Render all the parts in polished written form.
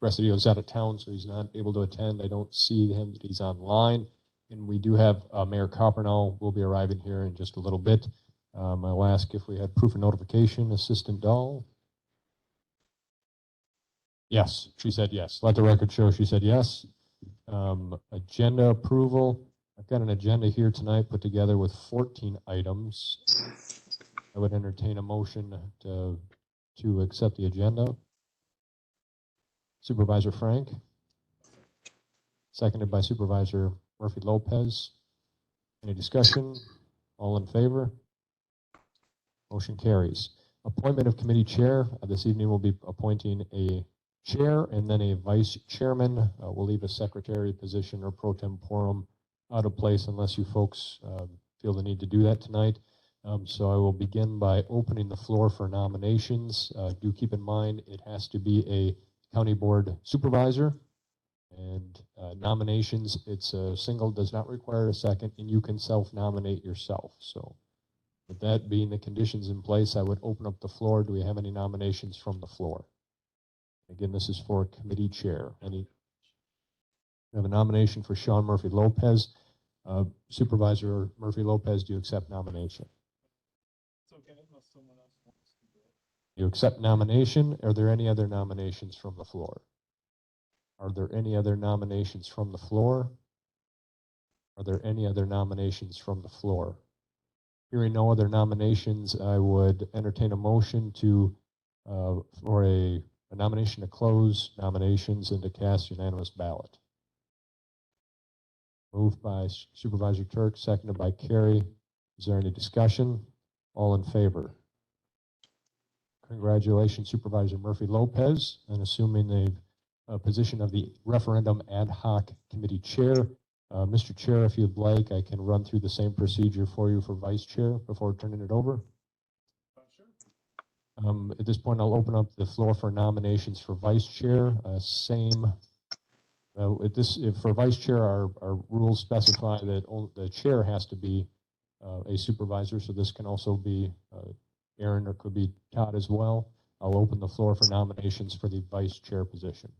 Presidio is out of town, so he's not able to attend. I don't see him, that he's online. And we do have Mayor Coppernow will be arriving here in just a little bit. I'll ask if we had proof of notification, Assistant Dahl. Yes, she said yes. Let the record show she said yes. Agenda approval. I've got an agenda here tonight put together with 14 items. I would entertain a motion to accept the agenda. Supervisor Frank. Seconded by Supervisor Murphy Lopez. Any discussion? All in favor? Motion carries. Appointment of committee chair. This evening we'll be appointing a chair and then a vice chairman. We'll leave a secretary position or pro temporum out of place unless you folks feel the need to do that tonight. So I will begin by opening the floor for nominations. Do keep in mind it has to be a county board supervisor. And nominations, it's a single, does not require a second, and you can self-nominate yourself. So with that being the conditions in place, I would open up the floor. Do we have any nominations from the floor? Again, this is for committee chair. We have a nomination for Sean Murphy Lopez. Supervisor Murphy Lopez, do you accept nomination? It's okay unless someone else wants to do it. You accept nomination. Are there any other nominations from the floor? Are there any other nominations from the floor? Are there any other nominations from the floor? Hearing no other nominations, I would entertain a motion to for a nomination to close nominations and to cast unanimous ballot. Moved by Supervisor Turk, seconded by Carey. Is there any discussion? All in favor? Congratulations, Supervisor Murphy Lopez, and assuming the position of the Referendum Ad Hoc Committee Chair. Mr. Chair, if you'd like, I can run through the same procedure for you for Vice Chair before turning it over. Sure. At this point, I'll open up the floor for nominations for Vice Chair. For Vice Chair, our rules specify that the chair has to be a supervisor, so this can also be Aaron or could be Todd as well. I'll open the floor for nominations for the Vice Chair position.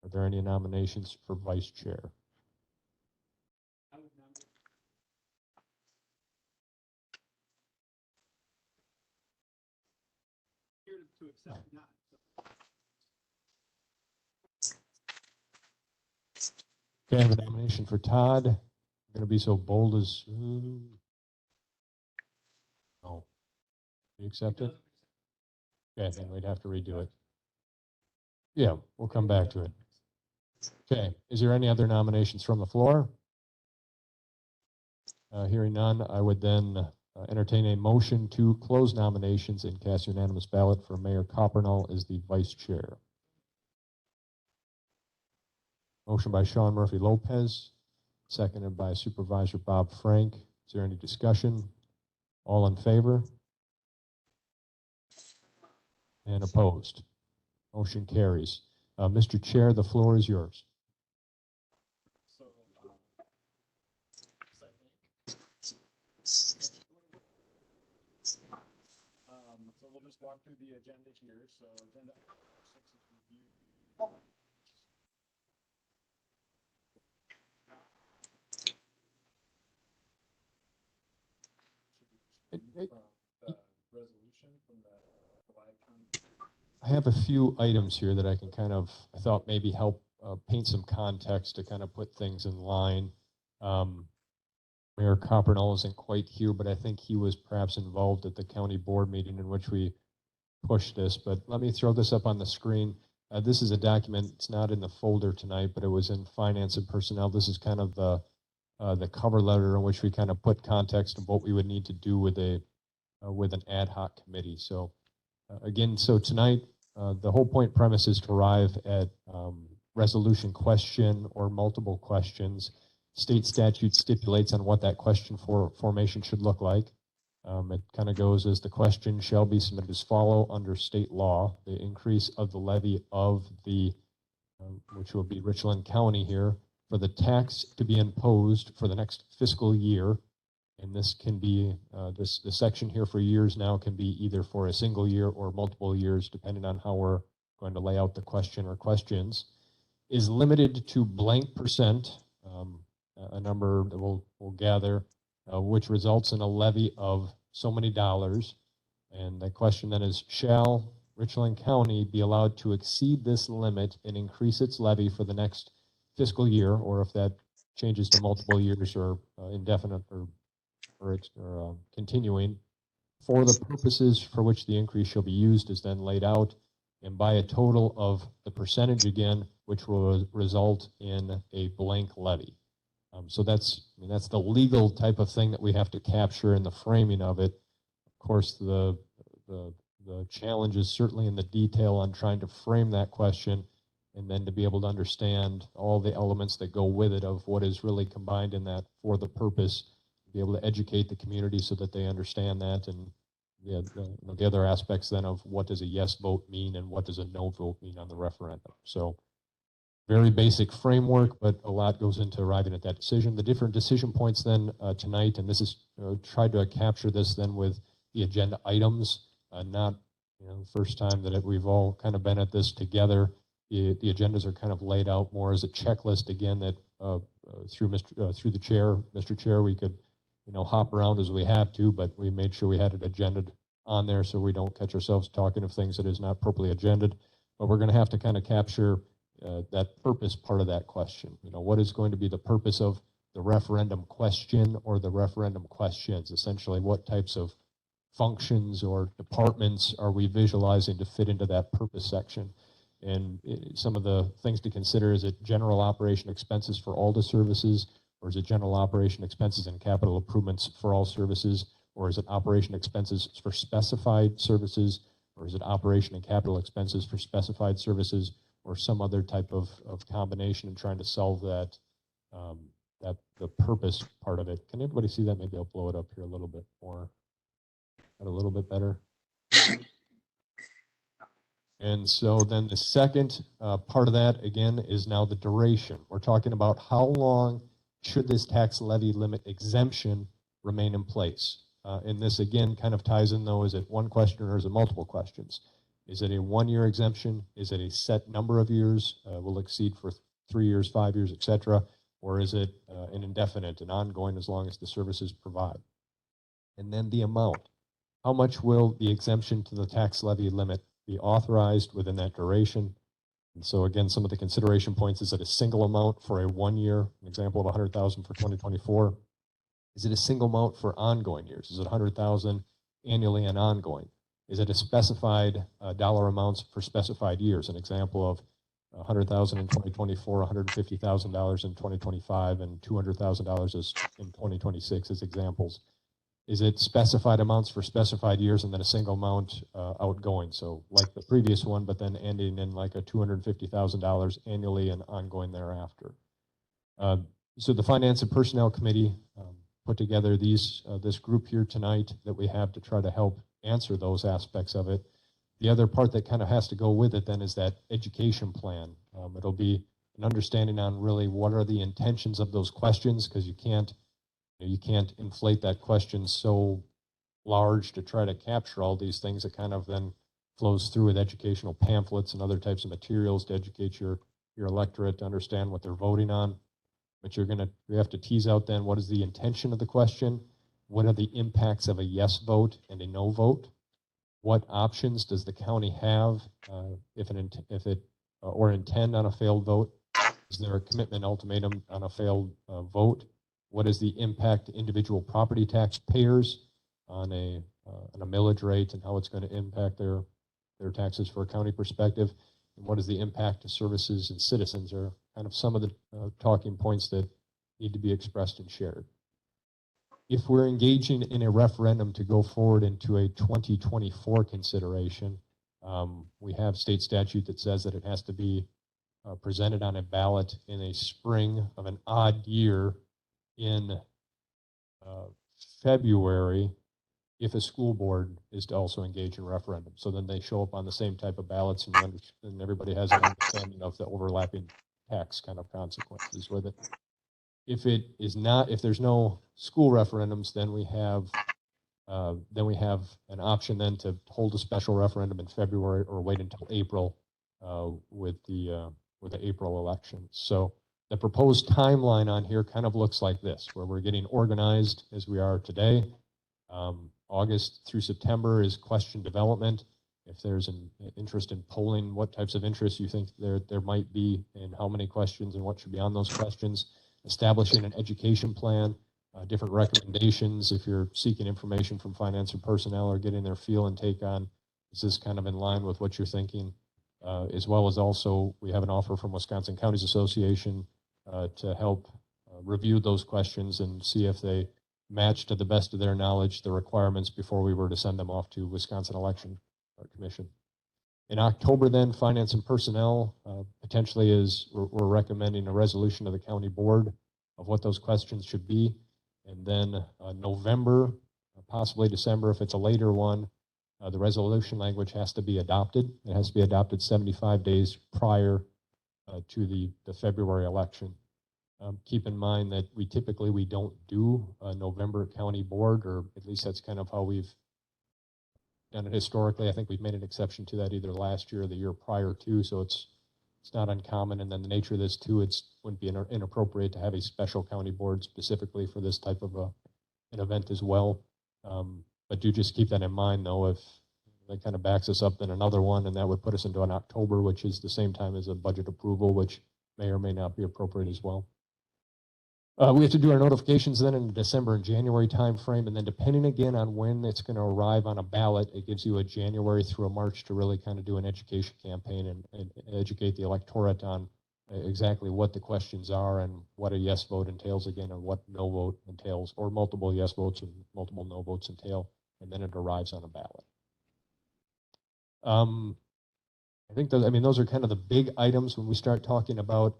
Are there any nominations for Vice Chair? I would nominate. Here to accept not. Okay, I have a nomination for Todd. I'm going to be so bold as... No. You accept it? Okay, then we'd have to redo it. Yeah, we'll come back to it. Okay, is there any other nominations from the floor? Hearing none, I would then entertain a motion to close nominations and cast unanimous ballot for Mayor Coppernow as the Vice Chair. Motion by Sean Murphy Lopez, seconded by Supervisor Bob Frank. Is there any discussion? All in favor? And opposed? Motion carries. Mr. Chair, the floor is yours. So, so we'll just walk through the agenda here. So agenda 6 is review. The resolution from the I have a few items here that I can I thought maybe help paint some context to kind of put things in line. Mayor Coppernow isn't quite here, but I think he was perhaps involved at the county board meeting in which we pushed this. But let me throw this up on the screen. This is a document. It's not in the folder tonight, but it was in Finance and Personnel. This is kind of the cover letter in which we kind of put context of what we would need to do with an ad hoc committee. So again, so tonight, the whole point premise is to arrive at resolution question or multiple questions. State statute stipulates on what that question formation should look like. It kind of goes as the question shall be submitted as follow under state law, the increase of the levy of the, which will be Richland County here, for the tax to be imposed for the next fiscal year. And this can be, the section here for years now can be either for a single year or multiple years, depending on how we're going to lay out the question or questions, is limited to blank percent, a number that we'll gather, which results in a levy of so many dollars. And the question then is, shall Richland County be allowed to exceed this limit and increase its levy for the next fiscal year, or if that changes to multiple years or indefinite or continuing, for the purposes for which the increase shall be used is then laid out, and by a total of the percentage again, which will result in a blank levy. So that's the legal type of thing that we have to capture in the framing of it. Of course, the challenge is certainly in the detail on trying to frame that question, and then to be able to understand all the elements that go with it of what is really combined in that for the purpose, be able to educate the community so that they understand that, and the other aspects then of what does a yes vote mean and what does a no vote mean on the referendum. So very basic framework, but a lot goes into arriving at that decision. The different decision points then tonight, and this is tried to capture this then with the agenda items, not the first time that we've all kind of been at this together. The agendas are kind of laid out more as a checklist again that through the chair, Mr. Chair, we could hop around as we have to, but we made sure we had it agended on there so we don't catch ourselves talking of things that is not properly agended. But we're going to have to kind of capture that purpose part of that question. What is going to be the purpose of the referendum question or the referendum questions? Essentially, what types of functions or departments are we visualizing to fit into that purpose section? And some of the things to consider, is it general operation expenses for all the services, or is it general operation expenses and capital improvements for all services, or is it operation expenses for specified services, or is it operation and capital expenses for specified services, or some other type of combination in trying to solve that, the purpose part of it. Can everybody see that? Maybe I'll blow it up here a little bit more, a little bit better. And so then the second part of that, again, is now the duration. We're talking about how long should this tax levy limit exemption remain in place. And this, again, kind of ties in, though, is it one question or is it multiple questions? Is it a 1-year exemption? Is it a set number of years, will exceed for 3 years, 5 years, et cetera? Or is it an indefinite and ongoing as long as the services provide? And then the amount. How much will the exemption to the tax levy limit be authorized within that duration? And so again, some of the consideration points, is it a single amount for a 1 year, an example of 100,000 for 2024? Is it a single amount for ongoing years? Is it 100,000 annually and ongoing? Is it a specified dollar amounts for specified years? An example of 100,000 in 2024, $150,000 in 2025, and $200,000 in 2026 as examples. Is it specified amounts for specified years and then a single amount outgoing? So like the previous one, but then ending in like a $250,000 annually and ongoing thereafter. So the Finance and Personnel Committee put together this group here tonight that we have to try to help answer those aspects of it. The other part that kind of has to go with it then is that education plan. It'll be an understanding on really what are the intentions of those questions, because you can't inflate that question so large to try to capture all these things. That kind of then flows through with educational pamphlets and other types of materials to educate your electorate to understand what they're voting on. But we have to tease out then what is the intention of the question, what are the impacts of a yes vote and a no vote, what options does the county have if it intend on a failed vote, is there a commitment ultimatum on a failed vote? What is the impact to individual property tax payers on a millage rate and how it's going to impact their taxes for a county perspective? And what is the impact to services and citizens, are kind of some of the talking points that need to be expressed and shared. If we're engaging in a referendum to go forward into a 2024 consideration, we have state statute that says that it has to be presented on a ballot in a spring of an odd year in February if a school board is to also engage in referendum. So then they show up on the same type of ballots, and everybody has an understanding of the overlapping tax kind of consequences with it. If it is not, if there's no school referendums, then we have an option then to hold a special referendum in February or wait until April with the April election. So the proposed timeline on here kind of looks like this, where we're getting organized as we are today. August through September is question development. If there's an interest in polling, what types of interests you think there might be, and how many questions and what should be on those questions. Establishing an education plan, different recommendations if you're seeking information from finance or personnel or getting their feel and take on, is this kind of in line with what you're thinking? As well as also, we have an offer from Wisconsin Counties Association to help review those questions and see if they match to the best of their knowledge the requirements before we were to send them off to Wisconsin Election Commission. In October then, Finance and Personnel potentially we're recommending a resolution to the county board of what those questions should be. And then November, possibly December, if it's a later one, the resolution language has to be adopted. It has to be adopted 75 days prior to the February election. Keep in mind that we typically don't do a November county board, or at least that's kind of how we've done it historically. I think we've made an exception to that either last year or the year prior to, so it's not uncommon. And then the nature of this too, it wouldn't be inappropriate to have a special county board specifically for this type of an event as well. But do just keep that in mind though, if that kind of backs us up in another one, and that would put us into an October, which is the same time as a budget approval, which may or may not be appropriate as well. We have to do our notifications then in the December and January timeframe, and then depending again on when it's going to arrive on a ballot, it gives you a January through a March to really kind of do an education campaign and educate the electorate on exactly what the questions are and what a yes vote entails again, and what no vote entails, or multiple yes votes and multiple no votes entail, and then it arrives on a ballot. I think those are kind of the big items when we start talking about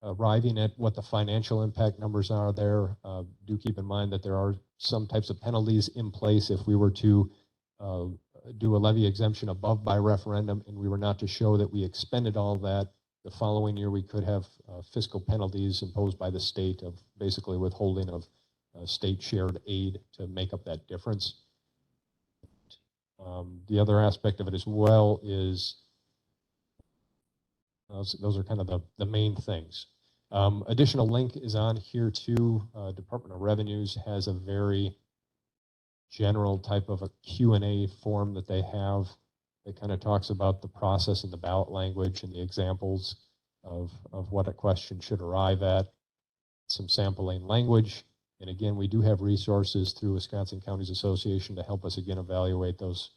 arriving at what the financial impact numbers are there. Do keep in mind that there are some types of penalties in place if we were to do a levy exemption above by referendum and we were not to show that we expended all that. The following year we could have fiscal penalties imposed by the state of basically withholding of state shared aid to make up that difference. The other aspect of it as well is those are kind of the main things. Additional link is on here too. Department of Revenues has a very general type of a Q&A form that they have that kind of talks about the process and the ballot language and the examples of what a question should arrive at, some sampling language. And again, we do have resources through Wisconsin Counties Association to help us again evaluate those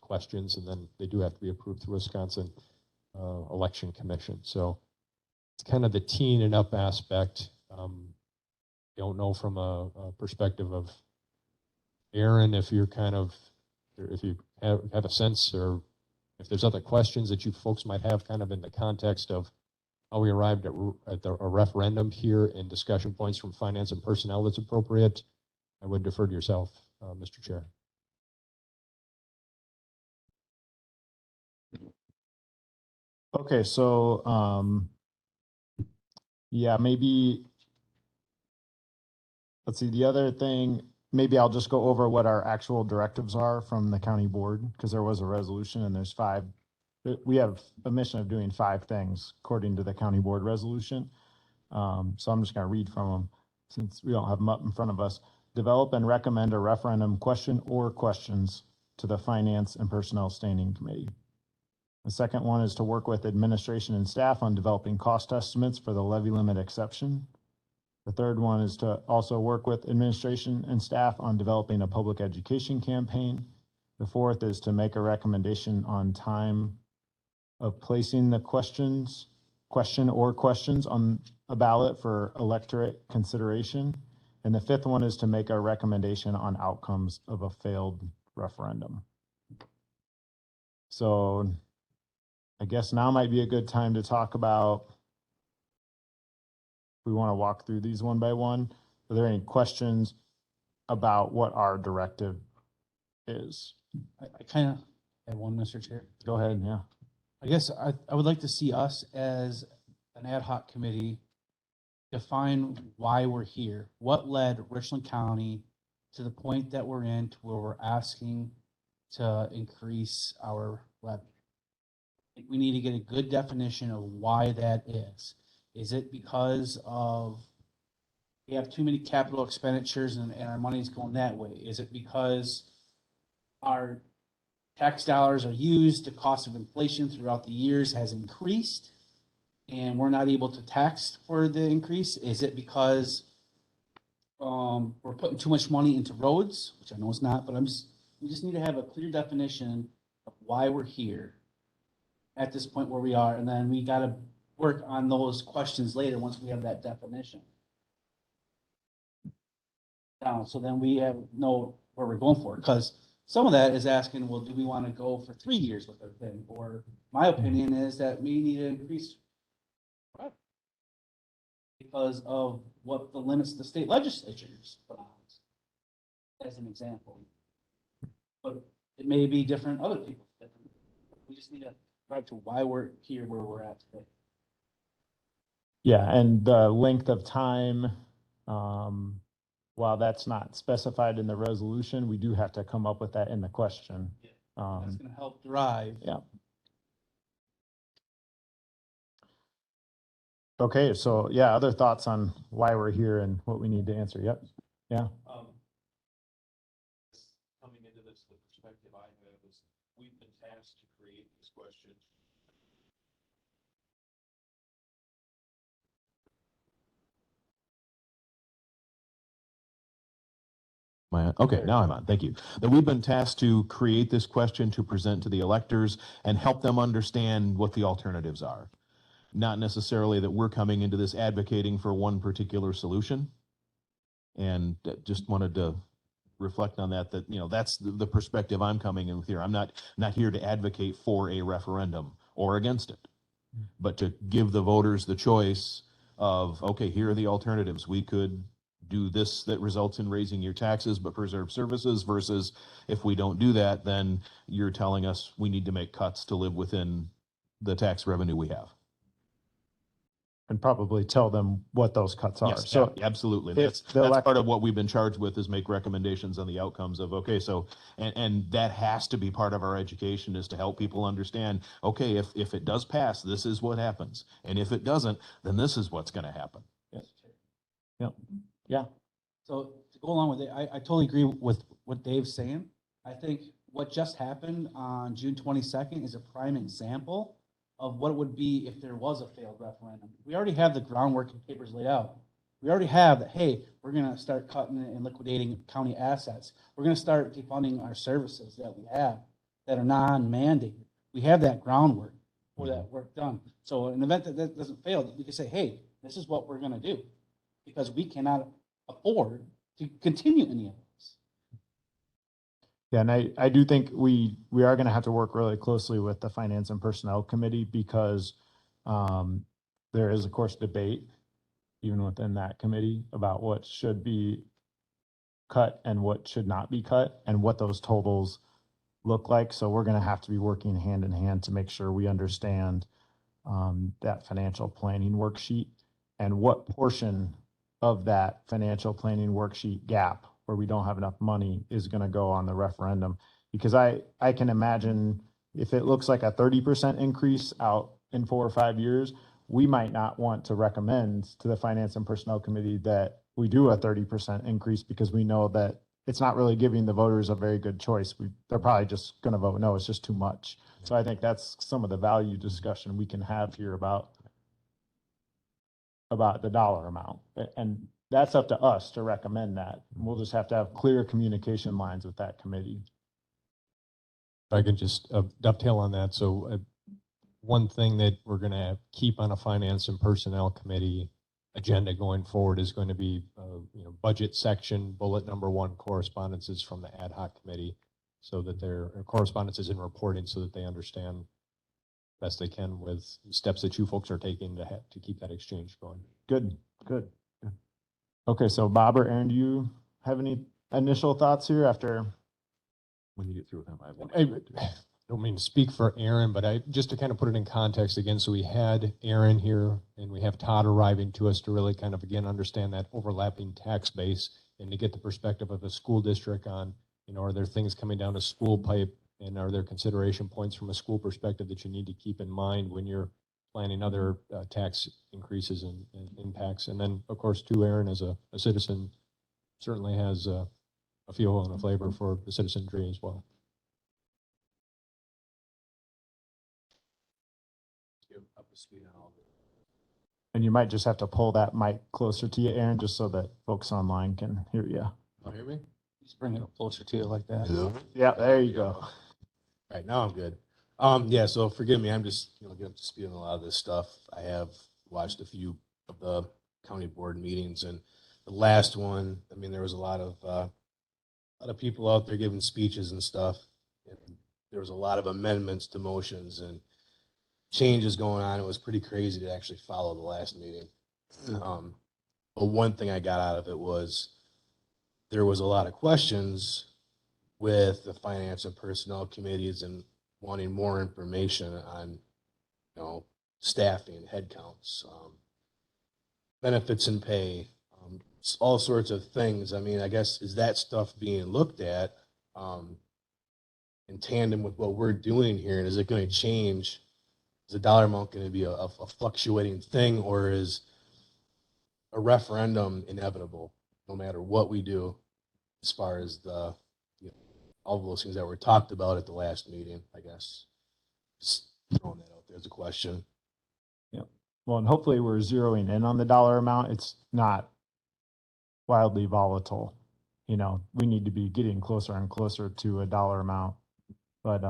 questions, and then they do have to be approved through Wisconsin Election Commission. So it's kind of the teeing it up aspect. Don't know from a perspective of Aaron if you're if you have a sense, or if there's other questions that you folks might have kind of in the context of how we arrived at a referendum here and discussion points from finance and personnel that's appropriate. I would defer to yourself, Mr. Chair. Okay, so yeah, maybe, let's see, the other thing, maybe I'll just go over what our actual directives are from the county board, because there was a resolution and there's 5. We have a mission of doing 5 things according to the county board resolution. So I'm just going to read from them since we don't have them up in front of us. Develop and recommend a referendum question or questions to the Finance and Personnel Standing Committee. The second one is to work with administration and staff on developing cost estimates for the levy limit exception. The third one is to also work with administration and staff on developing a public education campaign. The fourth is to make a recommendation on time of placing the question or questions on a ballot for electorate consideration. And the fifth one is to make a recommendation on outcomes of a failed referendum. So I guess now might be a good time to talk about, we want to walk through these one by one. Are there any questions about what our directive is? I kind of have one, Mr. Chair. Go ahead, yeah. I guess I would like to see us as an ad hoc committee define why we're here. What led Richland County to the point that we're in to where we're asking to increase our levy? think we need to get a good definition of why that is. Is it because of we have too many capital expenditures and our money's going that way? Is it because our tax dollars are used, the cost of inflation throughout the years has increased and we're not able to tax for the increase? Is it because we're putting too much money into roads, which I know it's not, but we just need to have a clear definition of why we're here at this point where we are, and then we gotta work on those questions later once we have that definition. So then we know where we're going for, because some of that is asking, well, do we want to go for 3 years with our thing? Or my opinion is that we need to increase because of what the limits the state legislatures put on, as an example. But it may be different, other people. We just need to drive to why we're here where we're at today. Yeah, and the length of time, while that's not specified in the resolution, we do have to come up with that in the question. That's gonna help drive. Yeah. Okay, so yeah, other thoughts on why we're here and what we need to answer? Yep. Yeah. Coming into this, the perspective I have is we've been tasked to create this question. Okay, now I'm on. Thank you. That we've been tasked to create this question to present to the electors and help them understand what the alternatives are. Not necessarily that we're coming into this advocating for one particular solution. And just wanted to reflect on that, you know, that's the perspective I'm coming in with here. I'm not here to advocate for a referendum or against it, but to give the voters the choice of, okay, here are the alternatives. We could do this that results in raising your taxes but preserve services, versus if we don't do that, then you're telling us we need to make cuts to live within the tax revenue we have. And probably tell them what those cuts are. Yes, So absolutely. if That's part of what we've been charged with, is make recommendations on the outcomes of, okay, so, and that has to be part of our education, is to help people understand, okay, if it does pass, this is what happens. And if it doesn't, then this is what's going to happen. Yep. Yeah. So to go along with it, I totally agree with what Dave's saying. I think what just happened on June 22nd is a prime example of what it would be if there was a failed referendum. We already have the groundwork and papers laid out. We already have that, hey, we're gonna start cutting and liquidating county assets. We're gonna start defunding our services that we have that are non-mandated. We have that groundwork for that work done. So in the event that that doesn't fail, we can say, hey, this is what we're gonna do, because we cannot afford to continue any of this. Yeah, and I do think we are going to have to work really closely with the Finance and Personnel Committee, because there is, of course, debate even within that committee about what should be cut and what should not be cut and what those totals look like. So we're going to have to be working hand in hand to make sure we understand that financial planning worksheet and what portion of that financial planning worksheet gap where we don't have enough money is going to go on the referendum. Because I can imagine if it looks like a 30% increase out in 4 or 5 years, we might not want to recommend to the Finance and Personnel Committee that we do a 30% increase, because we know that it's not really giving the voters a very good choice. They're probably just going to vote no, it's just too much. So I think that's some of the value discussion we can have here about the dollar amount. And that's up to us to recommend that. We'll just have to have clear communication lines with that committee. If I could just dovetail on that. So one thing that we're going to keep on a Finance and Personnel Committee agenda going forward is going to be, budget section, bullet number 1, correspondences from the ad hoc committee, so that their correspondences and reporting, so that they understand best they can with steps that you folks are taking to keep that exchange going. Good. Okay, so Bob or Aaron, do you have any initial thoughts here after? When you get through with them, I don't mean to speak for Aaron, but just to kind of put it in context again. So we had Aaron here and we have Todd arriving to us to really kind of, again, understand that overlapping tax base and to get the perspective of the school district on, are there things coming down a school pipe And are there consideration points from a school perspective that you need to keep in mind when you're planning other tax increases and impacts? And then, of course, too, Aaron, as a citizen, certainly has a feel and a flavor for the citizenry as well. Up to speed on all of it. And you might just have to pull that mic closer to you, Aaron, just so that folks online can hear you. Oh, hear me? Just bring it up closer to you like that. Yeah, there you go. All right, now I'm good. Yeah, so forgive me, I'm just, getting up to speed on a lot of this stuff. I have watched a few of the county board meetings, and the last one, I mean, there was a lot of people out there giving speeches and stuff. And there was a lot of amendments to motions and changes going on. It was pretty crazy to actually follow the last meeting. But one thing I got out of it was there was a lot of questions with the finance and personnel committees and wanting more information on, staffing, headcounts, benefits and pay, all sorts of things. I mean, I guess, is that stuff being looked at in tandem with what we're doing here? And is it going to change? Is the dollar amount going to be a fluctuating thing, or is a referendum inevitable no matter what we do as far as the, all of those things that were talked about at the last meeting, I guess? Just throwing that out there as a question. Well, and hopefully we're zeroing in on the dollar amount. It's not wildly volatile. We need to be getting closer and closer to a dollar amount. But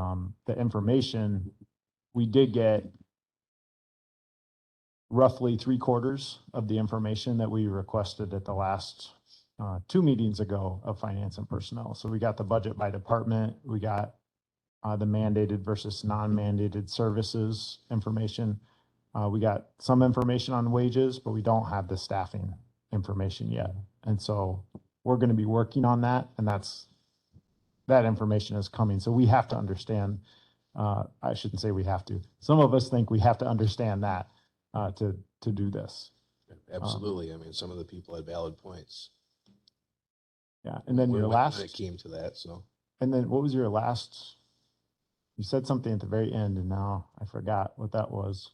the information, we did get roughly 3/4 of the information that we requested at the last 2 meetings ago of finance and personnel. So we got the budget by department. We got the mandated versus non-mandated services information. We got some information on wages, but we don't have the staffing information yet. And so we're going to be working on that, and that information is coming. So we have to understand, I shouldn't say we have to. Some of us think we have to understand that to do this. Absolutely. I mean, some of the people had valid points. Yeah. And then your When last, it came to that, so. and then what was your last? You said something at the very end, and now I forgot what that was.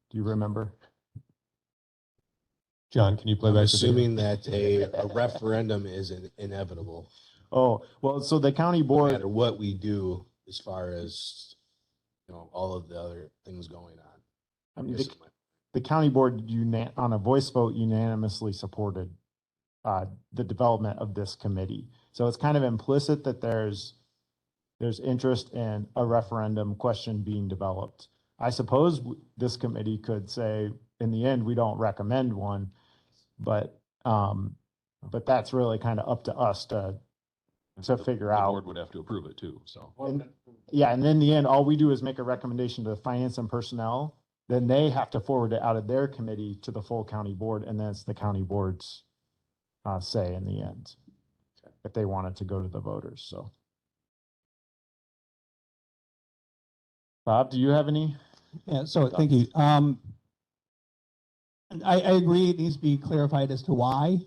Do you remember? John, can you play I'm back the video? assuming that a referendum is inevitable, Oh, well, so the county no board, matter what we do as far as, all of the other things going on. I mean, This is my- the county board on a voice vote unanimously supported the development of this committee. So it's kind of implicit that there's interest in a referendum question being developed. I suppose this committee could say, in the end, we don't recommend one, but that's really kind of up to us to figure The out. board would have to approve it too, so. Yeah, and in the end, all we do is make a recommendation to the finance and personnel. Then they have to forward it out of their committee to the full county board, and then it's the county board's say in the end, if they want it to go to the voters, so. Bob, do you have any? Yeah, so thank you. I agree, it needs to be clarified as to why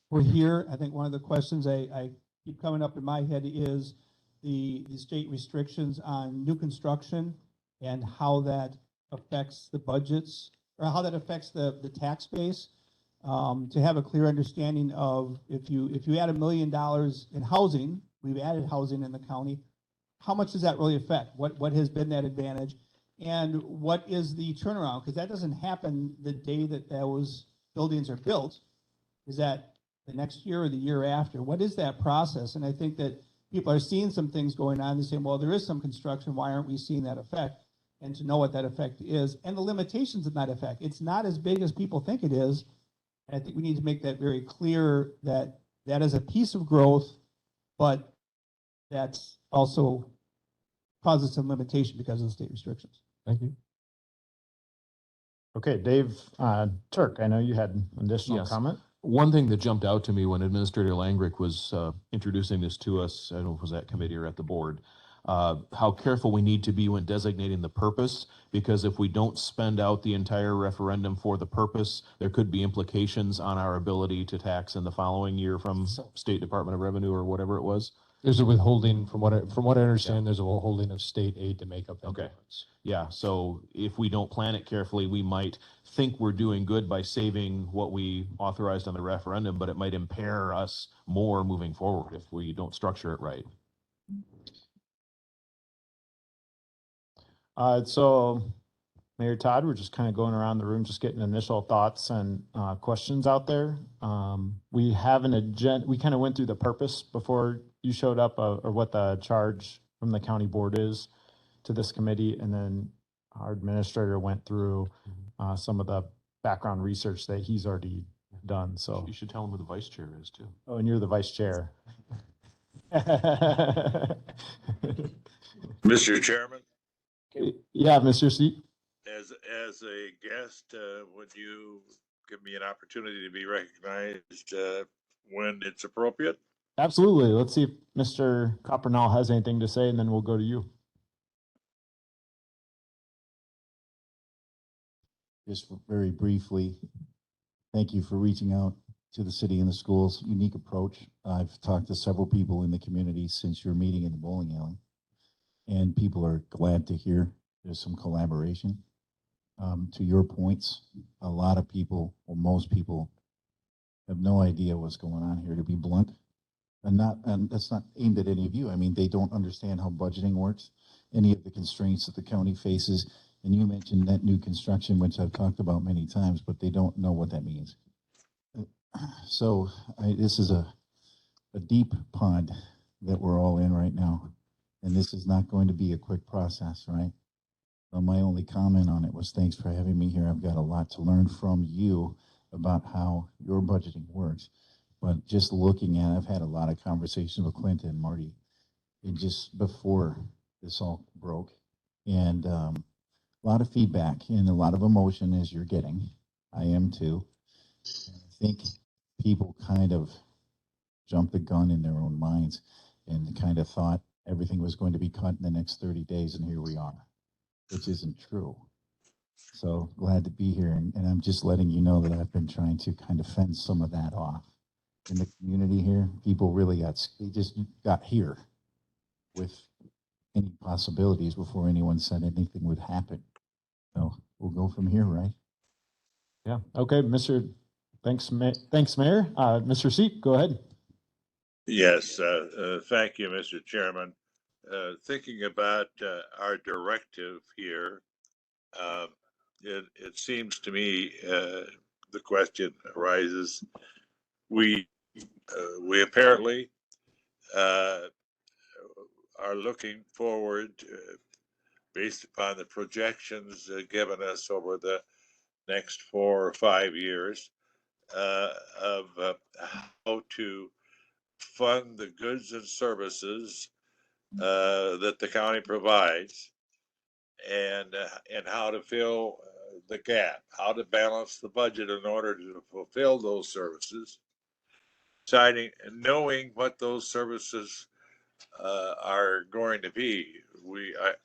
we're here. I think one of the questions I keep coming up in my head is the state restrictions on new construction and how that affects the budgets, or how that affects the tax base. To have a clear understanding of if you add $1 million in housing, we've added housing in the county, how much does that really affect? What has been that advantage? And what is the turnaround? Because that doesn't happen the day that those buildings are built. Is that the next year or the year after? What is that process? And I think that people are seeing some things going on. They're saying, well, there is some construction. Why aren't we seeing that effect? And to know what that effect is and the limitations of that effect. It's not as big as people think it is. And I think we need to make that very clear that that is a piece of growth, but that's also causes some limitation because of the state restrictions. Thank you. Okay, Dave, Turk, I know you had an additional Yes. comment. One thing that jumped out to me when Administrator Langrick was introducing this to us, I don't know if it was at committee or at the board, how careful we need to be when designating the purpose, because if we don't spend out the entire referendum for the purpose, there could be implications on our ability to tax in the following year from State Department of Revenue or whatever it was. There's a withholding, from what I understand, there's a withholding of state aid to make up that Okay. difference. Yeah, so if we don't plan it carefully, we might think we're doing good by saving what we authorized on the referendum, but it might impair us more moving forward if we don't structure it right. So Mayor Todd, we're just kind of going around the room, just getting initial thoughts and questions out there. We have an agenda. We kind of went through the purpose before you showed up, or what the charge from the county board is to this committee, and then our administrator went through some of the background research that he's already done. So You should tell them who the vice chair is too. oh, and you're the vice chair. Mr. Chairman, Yeah, Mr. Seat. as a guest, would you give me an opportunity to be recognized when it's appropriate? Absolutely. Let's see if Mr. Coppernall has anything to say, and then we'll go to you. Just very briefly, thank you for reaching out to the city and the schools. Unique approach. I've talked to several people in the community since your meeting in the bowling alley, and people are glad to hear there's some collaboration. To your points, a lot of people, or most people, have no idea what's going on here, to be blunt. And that's not aimed at any of you. I mean, they don't understand how budgeting works, any of the constraints that the county faces. And you mentioned net new construction, which I've talked about many times, but they don't know what that means. So this is a deep pond that we're all in right now. And this is not going to be a quick process, right? So my only comment on it was thanks for having me here. I've got a lot to learn from you about how your budgeting works. But just looking at, I've had a lot of conversations with Clinton and Marty, and just before this all broke, and a lot of feedback and a lot of emotion as you're getting. I am too. And I think people kind of jumped the gun in their own minds and kind of thought everything was going to be cut in the next 30 days, and here we are, which isn't true. So glad to be here, and I'm just letting you know that I've been trying to kind of fence some of that off. In the community here, people really they just got here with any possibilities before anyone said anything would happen. So we'll go from here, right? Yeah. Okay, thanks, Mayor. Mr. Seat, go ahead. Yes, thank you, Mr. Chairman. Thinking about our directive here, it seems to me the question arises, we apparently are looking forward, based upon the projections given us over the next 4 or 5 years, of how to fund the goods and services that the county provides, and how to fill the gap, how to balance the budget in order to fulfill those services, deciding and knowing what those services are going to be.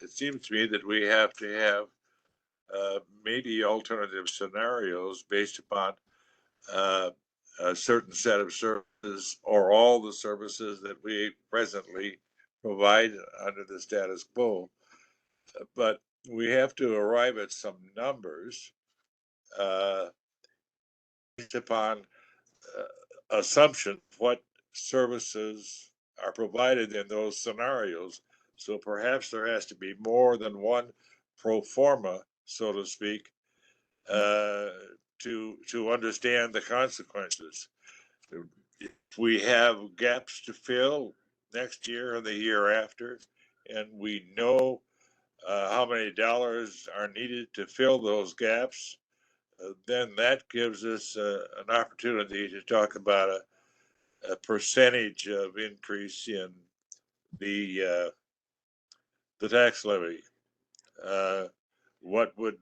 It seems to me that we have to have maybe alternative scenarios based upon a certain set of services or all the services that we presently provide under the status quo. But we have to arrive at some numbers based upon assumption of what services are provided in those scenarios. So perhaps there has to be more than one pro forma, so to speak, to understand the consequences. If we have gaps to fill next year or the year after, and we know how many dollars are needed to fill those gaps, then that gives us an opportunity to talk about a percentage of increase in the tax levy. What would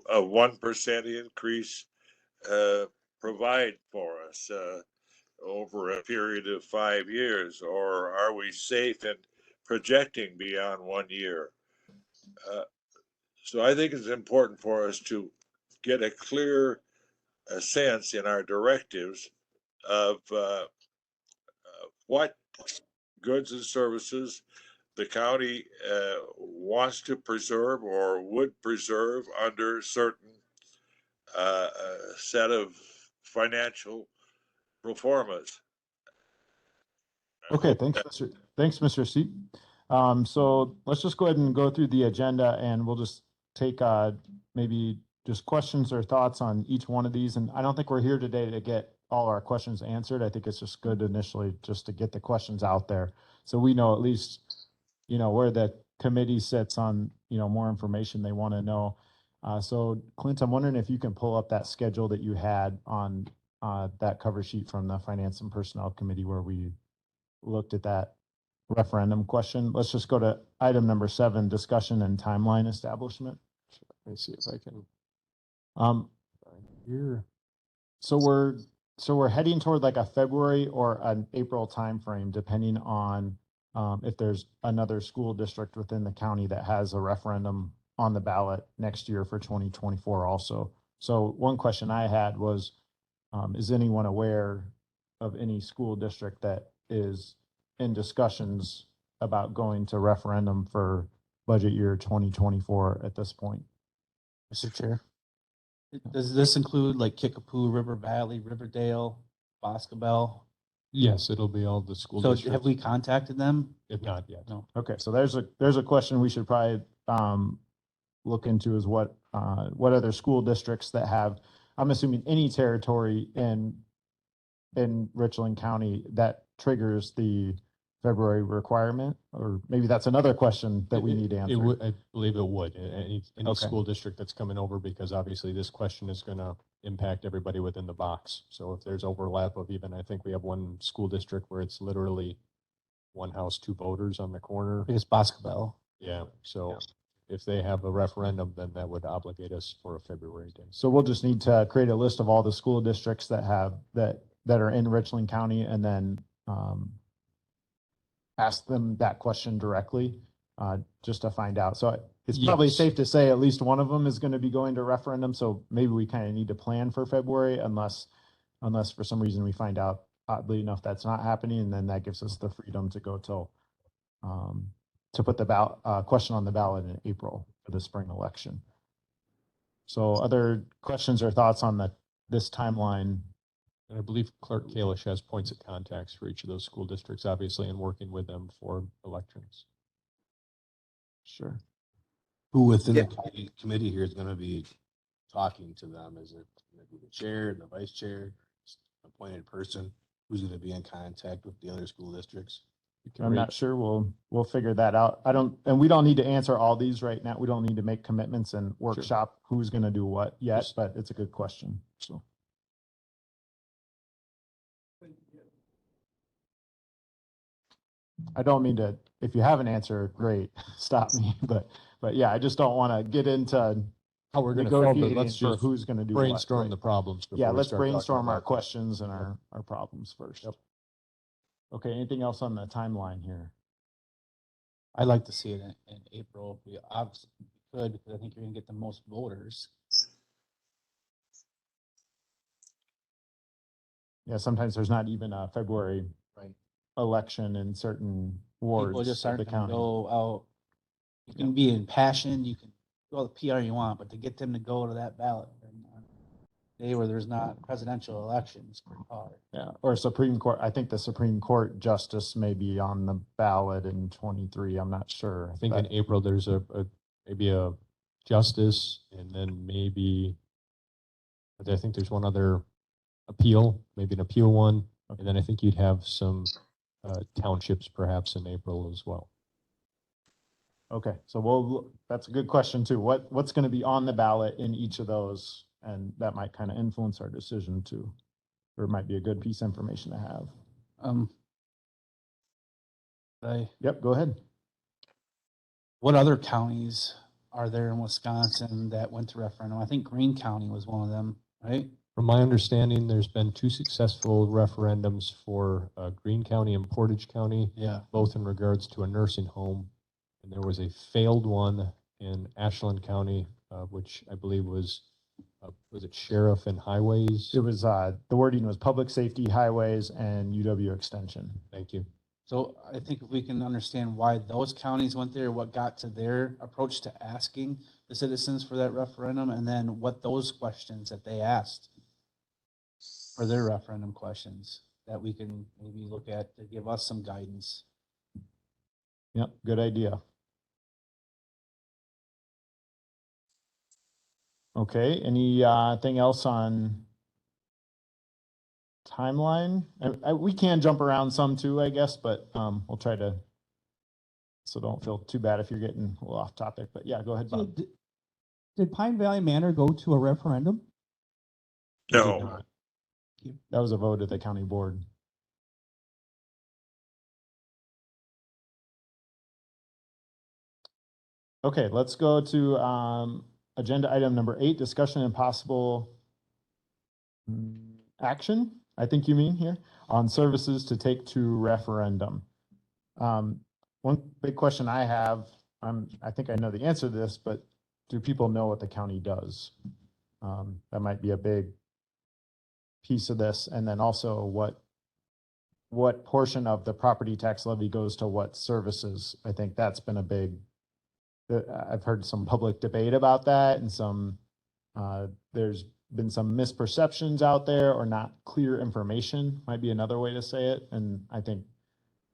a 1% increase provide for us over a period of 5 years, or are we safe in projecting beyond 1 year? So I think it's important for us to get a clear sense in our directives of what goods and services the county wants to preserve or would preserve under certain set of financial performance. Okay, thanks, Mr. Seep. So let's just go ahead and go through the agenda and we'll just take maybe just questions or thoughts on each one of these. And I don't think we're here today to get all our questions answered. I think it's just good initially just to get the questions out there. So we know at least, where the committee sits on, more information they want to know. So Clint, I'm wondering if you can pull up that schedule that you had on that cover sheet from the Finance and Personnel Committee where we looked at that referendum question. Let's just go to item number 7, discussion and timeline establishment. Let me see if I can. Here. So we're heading toward like a February or an April timeframe, depending on if there's another school district within the county that has a referendum on the ballot next year for 2024 also. So one question I had was, is anyone aware of any school district that is in discussions about going to referendum for budget year 2024 at this point? Mr. Chair. Does this include like Kickapoo, River Valley, Riverdale, Boscobel? Yes, it'll be all the school So districts. have we contacted them? If not yet. No. Okay, so there's a question we should probably look into is what other school districts that have, I'm assuming any territory in Richland County that triggers the February requirement, or maybe that's another question that we need to answer. I believe it would. Any Okay. school district that's coming over, because obviously this question is going to impact everybody within the box. So if there's overlap of even, I think we have one school district where it's literally one house, 2 voters on the corner. I think it's Boscobel. Yeah. So if they have a referendum, then that would obligate us for a February date. So we'll just need to create a list of all the school districts that have that are in Richland County, and then ask them that question directly, just to find out. So it's probably Yes. safe to say at least one of them is going to be going to referendum. So maybe we kind of need to plan for February, unless for some reason we find out oddly enough that's not happening, and then that gives us the freedom to go till to put the question on the ballot in April for the spring election. So other questions or thoughts on this timeline? And I believe Clerk Kalish has points of contacts for each of those school districts, obviously, and working with them for elections. Sure. Who within the committee here is going to be talking to them? Is it going to be the chair, the vice chair, appointed person? Who's going to be in contact with the other school districts? I'm not sure. We'll figure that out. And we don't need to answer all these right now. We don't need to make commitments and workshop who's going to do what yet, but it's a good question. So. I don't mean to, if you have an answer, great, stop me. But yeah, I just don't want to get into how we're going to solve it. negotiating Let's for just who's going to do brainstorm what, the right? problems. Yeah, before we let's start talking brainstorm our about- questions and our problems first. Yep. Okay, anything else on the timeline here? I'd like to see it in April. We obviously could, because I think you're gonna get the most voters. Yeah, sometimes there's not even a February election in certain wards People just of aren't the gonna county. go out. You can be impassioned, you can do all the PR you want, but to get them to go to that ballot on a day where there's not presidential elections, pretty hard. Yeah, or Supreme Court. I think the Supreme Court justice may be on the ballot in 23. I'm not sure. I think but- in April, there's maybe a justice, and then maybe, I think there's one other appeal, maybe an appeal one. And then I think you'd have some townships perhaps in April as well. Okay, so that's a good question too. What's going to be on the ballot in each of those? And that might kind of influence our decision too, or it might be a good piece of information to have. Yep, go ahead. What other counties are there in Wisconsin that went to referendum? I think Greene County was one of them, right? From my understanding, there's been 2 successful referendums for Greene County and Portage County, Yeah. both in regards to a nursing home. And there was a failed one in Ashland County, which I believe was it sheriff and highways? It was the wording was public safety, highways, and UW extension. Thank you. So I think if we can understand why those counties went there, what got to their approach to asking the citizens for that referendum, and then what those questions that they asked for their referendum questions that we can maybe look at to give us some guidance. Yep, good idea. Okay, anything else on timeline? We can jump around some too, I guess, but we'll try to, so don't feel too bad if you're getting a little off topic, but yeah, go ahead, So Bob. did Pine Valley Manor go to a referendum? No, That was a vote of the county board. Okay, let's go to agenda item number 8, discussion and possible action, I think you mean here, on services to take to referendum. One big question I have, I think I know the answer to this, but do people know what the county does? That might be a big piece of this. And then also what portion of the property tax levy goes to what services? I think that's been a big, I've heard some public debate about that, and there's been some misperceptions out there, or not clear information might be another way to say it. And I think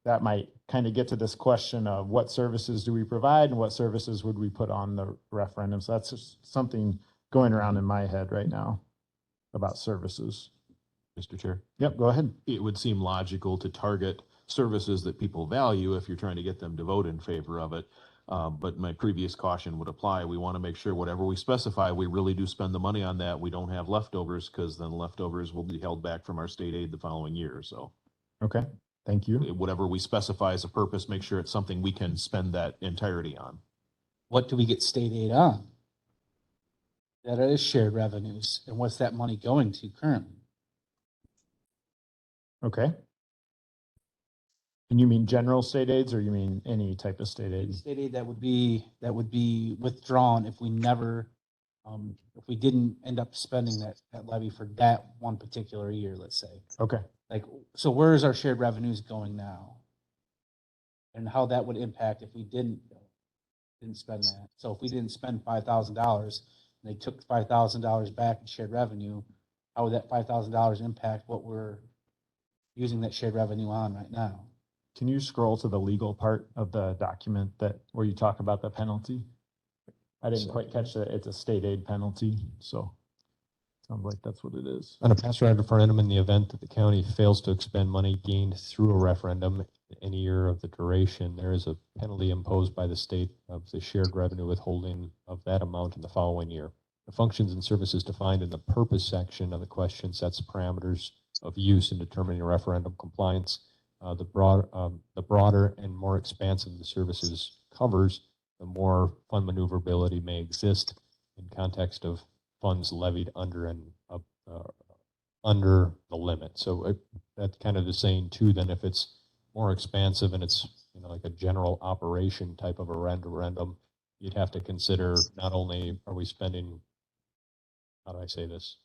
that might kind of get to this question of what services do we provide and what services would we put on the referendum. So that's just something going around in my head right now about services. Mr. Chair, Yep, go ahead. it would seem logical to target services that people value if you're trying to get them to vote in favor of it. But my previous caution would apply. We want to make sure whatever we specify, we really do spend the money on that. We don't have leftovers, because then leftovers will be held back from our state aid the following year. So Okay, thank you. whatever we specify as a purpose, make sure it's something we can spend that entirety on. What do we get state aid on? That is shared revenues, and what's that money going to currently? Okay. And you mean general state aids, or you mean any type of state aid? State aid that would be withdrawn if we never, if we didn't end up spending that levy for that one particular year, let's say. Okay, Like, so where is our shared revenues going now? And how that would impact if we didn't spend that. So if we didn't spend $5,000 and they took $5,000 back in shared revenue, how would that $5,000 impact what we're using that shared revenue on right now? can you scroll to the legal part of the document where you talk about the penalty? I didn't quite catch that. It's a state aid penalty, so sounds like that's what it is. On a pass referendum, in the event that the county fails to expend money gained through a referendum any year of the duration, there is a penalty imposed by the state of the shared revenue withholding of that amount in the following year. The functions and services defined in the purpose section of the question sets parameters of use in determining referendum compliance. The broader and more expansive the services covers, the more fund maneuverability may exist in context of funds levied under under the limit. So that's kind of the saying too. Then if it's more expansive and it's like a general operation type of a referendum, you'd have to consider not only are we spending, how do I say this?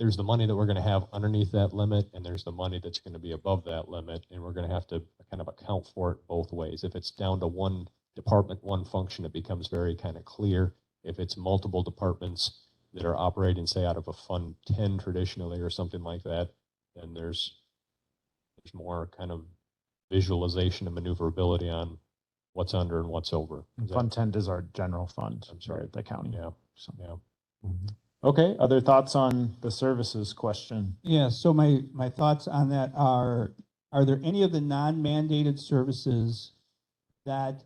There's the money that we're going to have underneath that limit, and there's the money that's going to be above that limit, and we're going to have to kind of account for it both ways. If it's down to one department, one function, it becomes very kind of clear. If it's multiple departments that are operating, say, out of a Fund 10 traditionally or something like that, then there's more kind of visualization and maneuverability on what's under and what's over. Fund 10 is our general fund. I'm sorry. At the county. Yeah. So. Yeah. Mm-hmm. Okay, other thoughts on the services question? Yeah, so my thoughts on that are there any of the non-mandated services that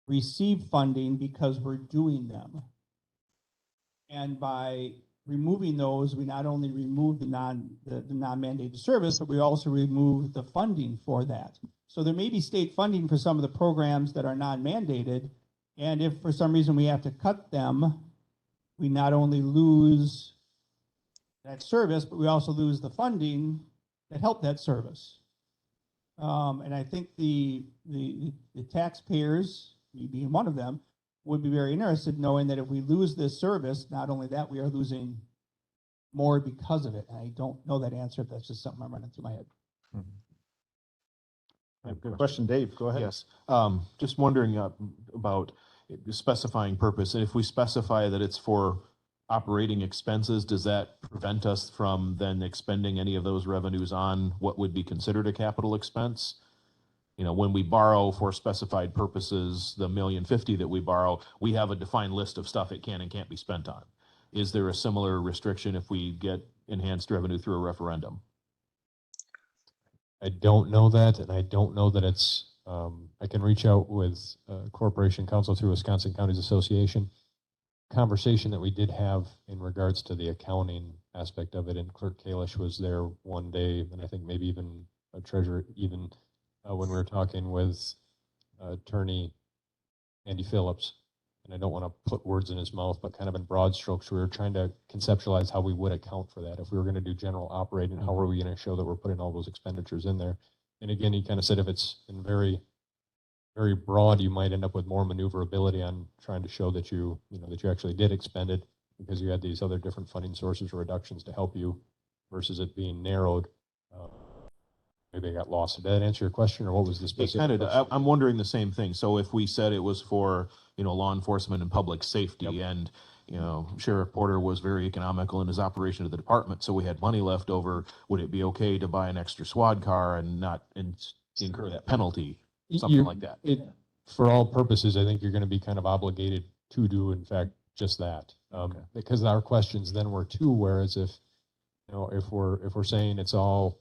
receive funding because we're doing them? And by removing those, we not only remove the non-mandated service, but we also remove the funding for that. So there may be state funding for some of the programs that are non-mandated, and if for some reason we have to cut them, we not only lose that service, but we also lose the funding that helped that service. And I think the taxpayers, me being one of them, would be very interested knowing that if we lose this service, not only that, we are losing more because of it. And I don't know that answer, if that's just something I'm running through my head. Mm-hmm. Good question, Dave, go ahead. Yes, just wondering about specifying purpose. If we specify that it's for operating expenses, does that prevent us from then expending any of those revenues on what would be considered a capital expense? You know, when we borrow for specified purposes, the $1,050,000 that we borrow, we have a defined list of stuff it can and can't be spent on. Is there a similar restriction if we get enhanced revenue through a referendum? I don't know that, and I don't know that it's, I can reach out with Corporation Counsel through Wisconsin Counties Association. Conversation that we did have in regards to the accounting aspect of it, and Clerk Kalish was there one day, and I think maybe even a treasurer, even when we were talking with Attorney Andy Phillips, and I don't want to put words in his mouth, but kind of in broad strokes, we were trying to conceptualize how we would account for that. If we were going to do general operating, how are we going to show that we're putting all those expenditures in there? And again, he kind of said if it's in very, very broad, you might end up with more maneuverability on trying to show that you know, that you actually did expend it because you had these other different funding sources or reductions to help you versus it being narrowed. Maybe I got lost. Did that answer your question, or what was the specific? I'm wondering the same thing. So if we said it was for, you know, law enforcement and public safety, Yep. and, you know, Sheriff Porter was very economical in his operation of the department, so we had money left over, would it be okay to buy an extra SWAT car and not incur that penalty? Something like that. For all purposes, I think you're going to be kind of obligated to do, in fact, just that. Because our questions then were too, whereas if, you know, if we're saying it's all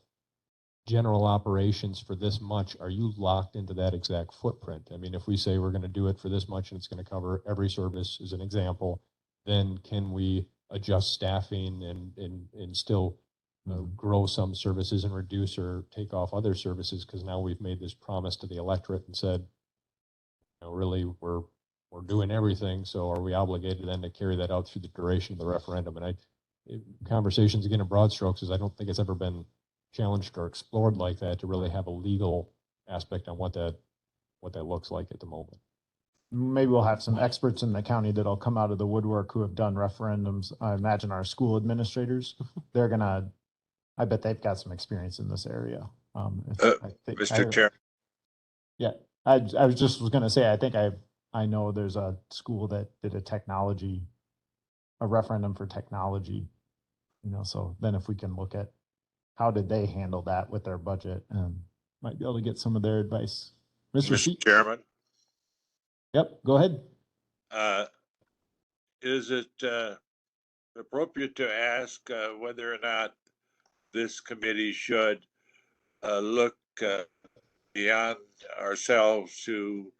general operations for this much, are you locked into that exact footprint? I mean, if we say we're going to do it for this much and it's going to cover every service as an example, then can we adjust staffing and still grow some services and reduce or take off other services? Because now we've made this promise to the electorate and said, you know, really we're doing everything. So are we obligated then to carry that out through the duration of the referendum? And conversations again in broad strokes is I don't think it's ever been challenged or explored like that to really have a legal aspect on what that looks like at the moment. Maybe we'll have some experts in the county that'll come out of the woodwork who have done referendums. I imagine our school administrators, I bet they've got some experience in this area. Mr. Chair. Yeah, I was just going to say, I think I know there's a school that did a referendum for technology, you know, so then if we can look at how did they handle that with their budget, and might be able to get some of their advice. Mr. Chairman. Yep, go ahead. Is it appropriate to ask whether or not this committee should look beyond ourselves to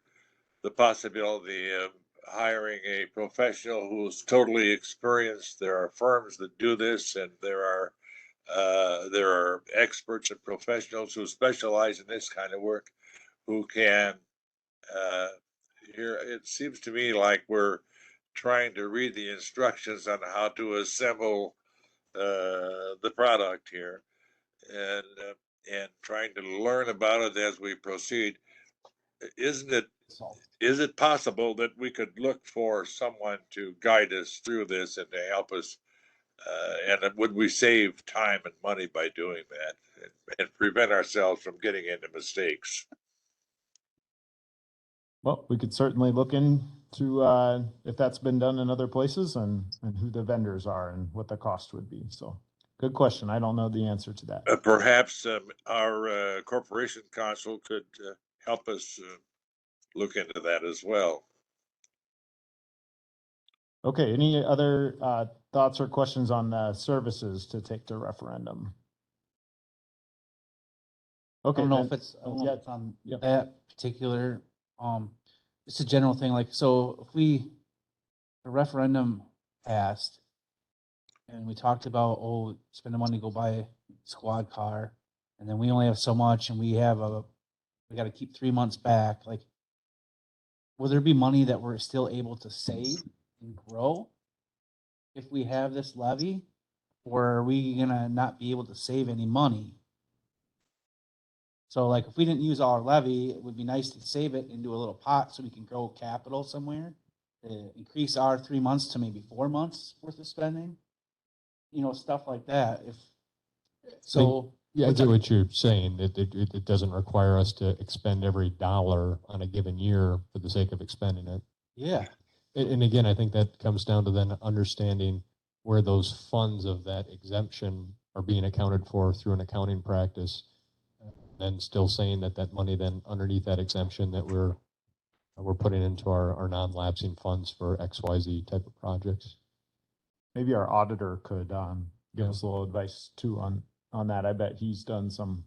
the possibility of hiring a professional who's totally experienced? There are firms that do this, and there are experts and professionals who specialize in this kind of work who can here it seems to me like we're trying to read the instructions on how to assemble the product here, and trying to learn about it as we proceed. Is it possible that we could look for someone to guide us through this and to help us? And would we save time and money by doing that, and prevent ourselves from getting into mistakes? Well, we could certainly look into if that's been done in other places and who the vendors are and what the cost would be. So good question. I don't know the answer to that. Perhaps our corporation counsel could help us look into that as well. Okay, any other thoughts or questions on the services to take to referendum? Okay, I don't know then- if it's, I don't know yeah, if it's on yep. that particular, it's a general thing, like, so if the referendum passed and we talked about, oh, spend the money to go buy a squad car, and then we only have so much and we got to keep 3 months back, like, will there be money that we're still able to save and grow if we have this levy? Or are we gonna not be able to save any money? So like if we didn't use all our levy, it would be nice to save it into a little pot so we can grow capital somewhere to increase our 3 months to maybe 4 months worth of spending. You know, stuff like that. So Yeah, I get what you're saying. It doesn't require us to expend every dollar on a given year for the sake of expending it. Yeah, And again, I think that comes down to then understanding where those funds of that exemption are being accounted for through an accounting practice. Then still saying that that money then underneath that exemption that we're putting into our non-lapsing funds for XYZ type of projects. Maybe our auditor could give Yeah. us a little advice too on that. I bet he's done some,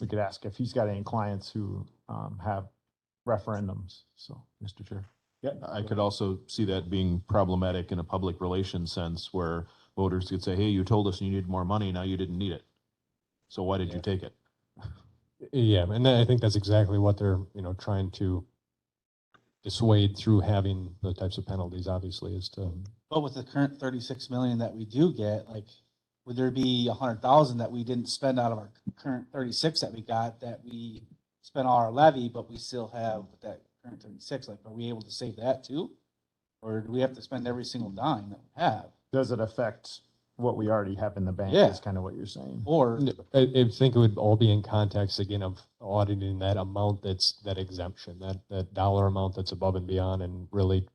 we could ask if he's got any clients who have referendums. So, Mr. Chair. Yeah. I could also see that being problematic in a public relations sense where voters could say, hey, you told us you needed more money, now you didn't need it. So why did you take it? Yeah, and I think that's exactly what they're, trying to dissuade through having the types of penalties, obviously, is to, but with the current 36 million that we do get, like, would there be 100,000 that we didn't spend out of our current 36 that we got, that we spent all our levy, but we still have that current 36? Like, are we able to save that too? Or do we have to spend every single dime that we have? Does it affect what we already have in the bank? Yeah. Is kind of what you're saying. Or, I think it would all be in context, again, of auditing that amount that's that exemption, that dollar amount that's above and beyond, and really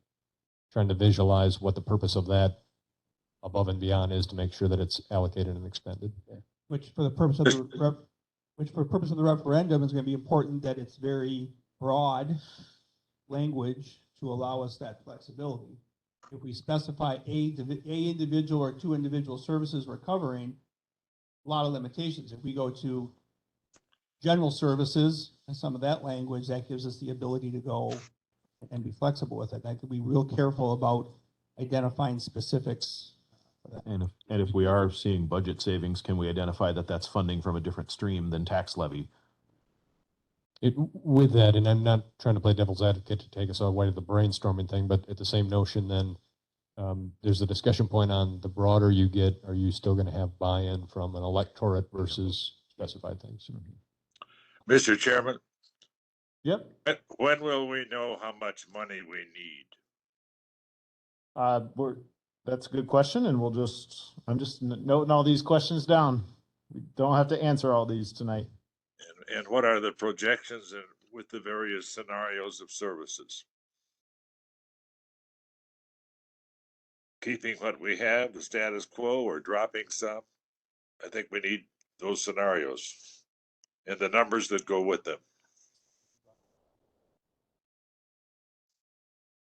trying to visualize what the purpose of that above and beyond is to make sure that it's allocated and expended. Which for the purpose of the referendum is going to be important that it's very broad language to allow us that flexibility. If we specify a individual or two individual services we're covering, a lot of limitations. If we go to general services and some of that language, that gives us the ability to go and be flexible with it. I have to be real careful about identifying specifics. And if we are seeing budget savings, can we identify that that's funding from a different stream than tax levy? With that, and I'm not trying to play devil's advocate to take us away to the brainstorming thing, but at the same notion, then there's a discussion point on the broader you get, are you still going to have buy-in from an electorate versus specified things? Mr. Chairman, Yep. when will we know how much money we need? That's a good question, and I'm just noting all these questions down. We don't have to answer all these tonight. And what are the projections with the various scenarios of services? Keeping what we have, the status quo, or dropping some? I think we need those scenarios and the numbers that go with them.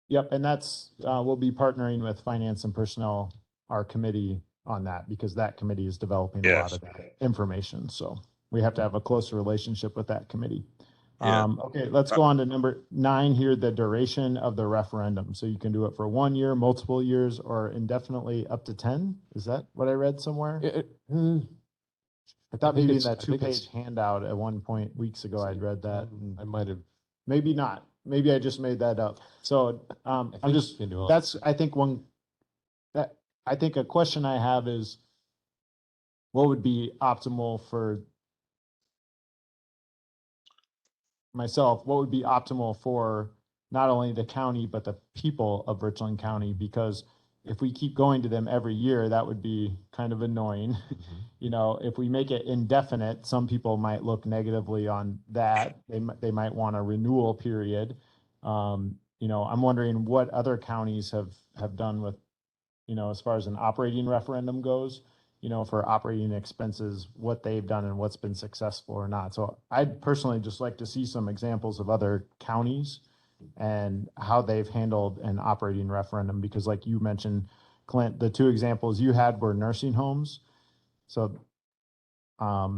Yep, and that's, we'll be partnering with Finance and Personnel, our committee, on that, because that committee is developing a lot of that information. So we have to have a closer relationship with that committee. Yeah. Okay, let's go on to number 9 here, the duration of the referendum. So you can do it for 1 year, multiple years, or indefinitely up to 10. Is that what I read somewhere? I thought maybe in that 2-page handout at one point weeks ago, I'd read that. I might have. Maybe not. Maybe I just made that up. So I think a question I have is, what would be optimal for myself? What would be optimal for not only the county, but the people of Richland County? Because if we keep going to them every year, that would be kind of annoying. Mm-hmm. You know, if we make it indefinite, some people might look negatively on that. They might want a renewal period. You know, I'm wondering what other counties have done with, you know, as far as an operating referendum goes, you know, for operating expenses, what they've done and what's been successful or not. So I'd personally just like to see some examples of other counties and how they've handled an operating referendum, because like you mentioned, Clint, the 2 examples you had were nursing homes. So I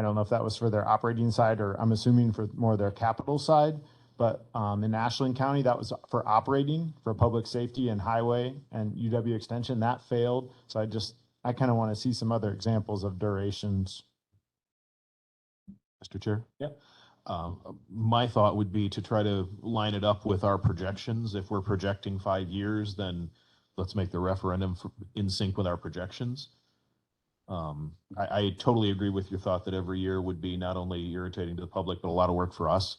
don't know if that was for their operating side, or I'm assuming for more their capital side, but in Ashland County, that was for operating, for public safety and highway and UW extension. That failed. So I kind of want to see some other examples of durations. Mr. Chair? Yep. My thought would be to try to line it up with our projections. If we're projecting 5 years, then let's make the referendum in sync with our projections. I totally agree with your thought that every year would be not only irritating to the public, but a lot of work for us.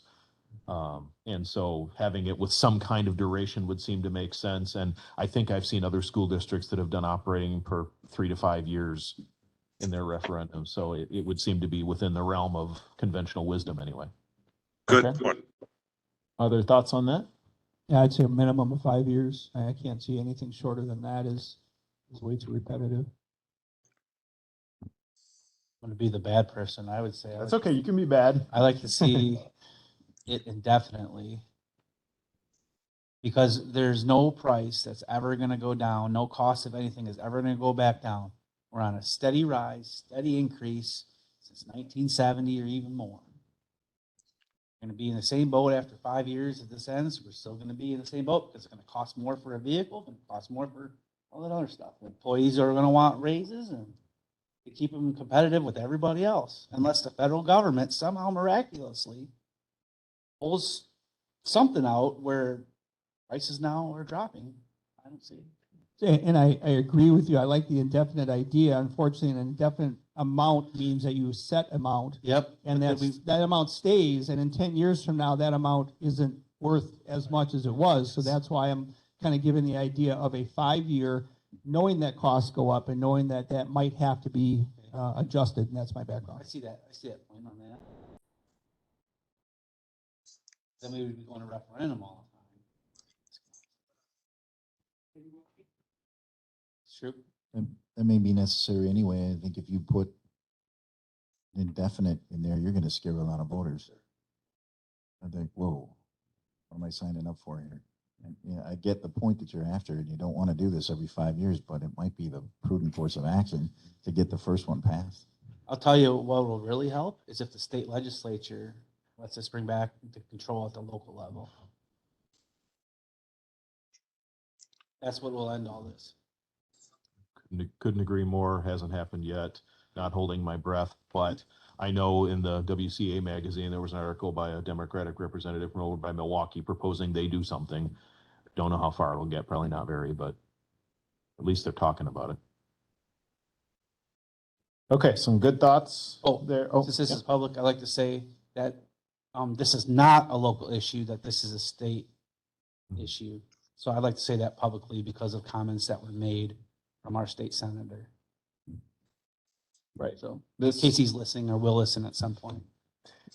And so having it with some kind of duration would seem to make sense. And I think I've seen other school districts that have done operating per 3 to 5 years in their referendum. So it would seem to be within the realm of conventional wisdom anyway. Good Okay. one. Other thoughts on that? Yeah, I'd say a minimum of 5 years. I can't see anything shorter than that is way too repetitive. I'm gonna be the bad person. I would say. That's okay. You can be bad. I like to see it indefinitely. Because there's no price that's ever gonna go down, no cost of anything is ever gonna go back down. We're on a steady rise, steady increase since 1970 or even more. We're gonna be in the same boat after 5 years if this ends. We're still gonna be in the same boat because it's gonna cost more for a vehicle, it's gonna cost more for all that other stuff. Employees are gonna want raises and to keep them competitive with everybody else, unless the federal government somehow miraculously pulls something out where prices now are dropping. I don't see it. And I agree with you. I like the indefinite idea. Unfortunately, an indefinite amount means that you set amount Yep. and that amount stays. And in 10 years from now, that amount isn't worth as much as it was. So that's why I'm kind of giving the idea of a 5-year, knowing that costs go up and knowing that that might have to be adjusted. And that's my I background. see that. I see that point on that. Then we would be going to referendum all the time. It's true. And that may be necessary anyway. I think if you put indefinite in there, you're gonna scare a lot of voters. I think, whoa, what am I signing up for here? And, yeah, I get the point that you're after, and you don't want to do this every 5 years, but it might be the prudent course of action to get the first one passed. I'll tell you what will really help is if the state legislature lets us bring back the control at the local level. That's what will end all this. Couldn't agree more. Hasn't happened yet. Not holding my breath, but I know in the WCA magazine, there was an article by a Democratic representative from over by Milwaukee proposing they do something. Don't know how far it'll get, probably not very, but at least they're talking about it. Okay, some good thoughts Oh, there. Since this is public, I'd like to say that this is not a local issue, that this is a state issue. So I'd like to say that publicly because of comments that were made from our state senator. Right. So in case he's listening or will listen at some point.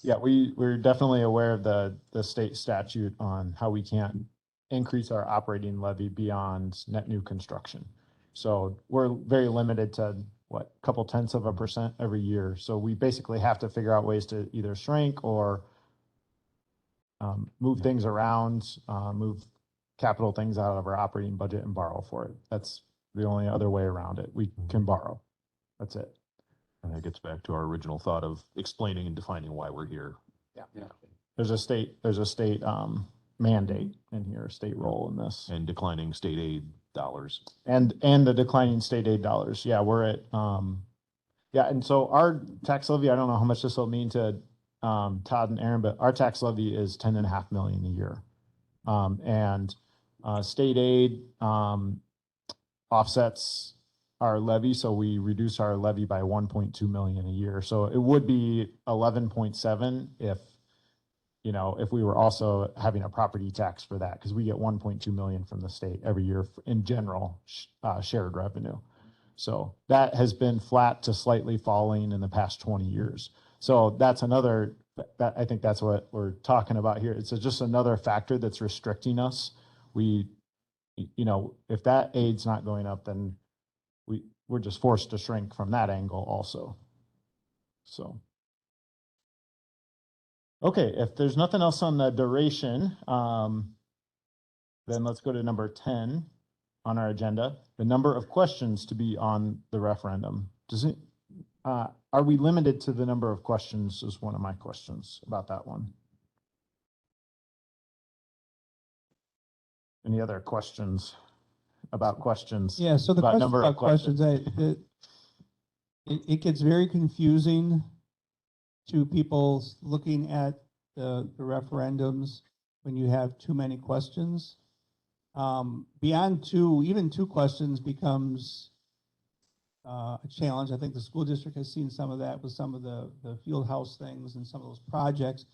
Yeah, we're definitely aware of the state statute on how we can't increase our operating levy beyond net new construction. So we're very limited to what, a couple tenths of a % every year. So we basically have to figure out ways to either shrink or move things around, move capital things out of our operating budget and borrow for it. That's the only other way around it. We can borrow. That's it. And that gets back to our original thought of explaining and defining why we're here. Yeah. There's a state mandate in here, state role in this. And declining state aid dollars. And the declining state aid dollars. Yeah, we're at, and so our tax levy, I don't know how much this will mean to Todd and Aaron, but our tax levy is 10.5 million a year. And state aid offsets our levy, so we reduce our levy by 1.2 million a year. So it would be 11.7 if we were also having a property tax for that, because we get 1.2 million from the state every year in general shared revenue. So that has been flat to slightly falling in the past 20 years. So that's another, I think that's what we're talking about here. It's just another factor that's restricting us. If that aid's not going up, then we're just forced to shrink from that angle also. So. Okay, if there's nothing else on the duration, then let's go to number 10 on our agenda. The number of questions to be on the referendum. Are we limited to the number of questions is one of my questions about that one. Any other questions about questions? Yeah, so the About question number of about questions, it gets very confusing to people looking at the referendums when you have too many questions. Beyond even two questions becomes a challenge. I think the school district has seen some of that with some of the field house things and some of those projects,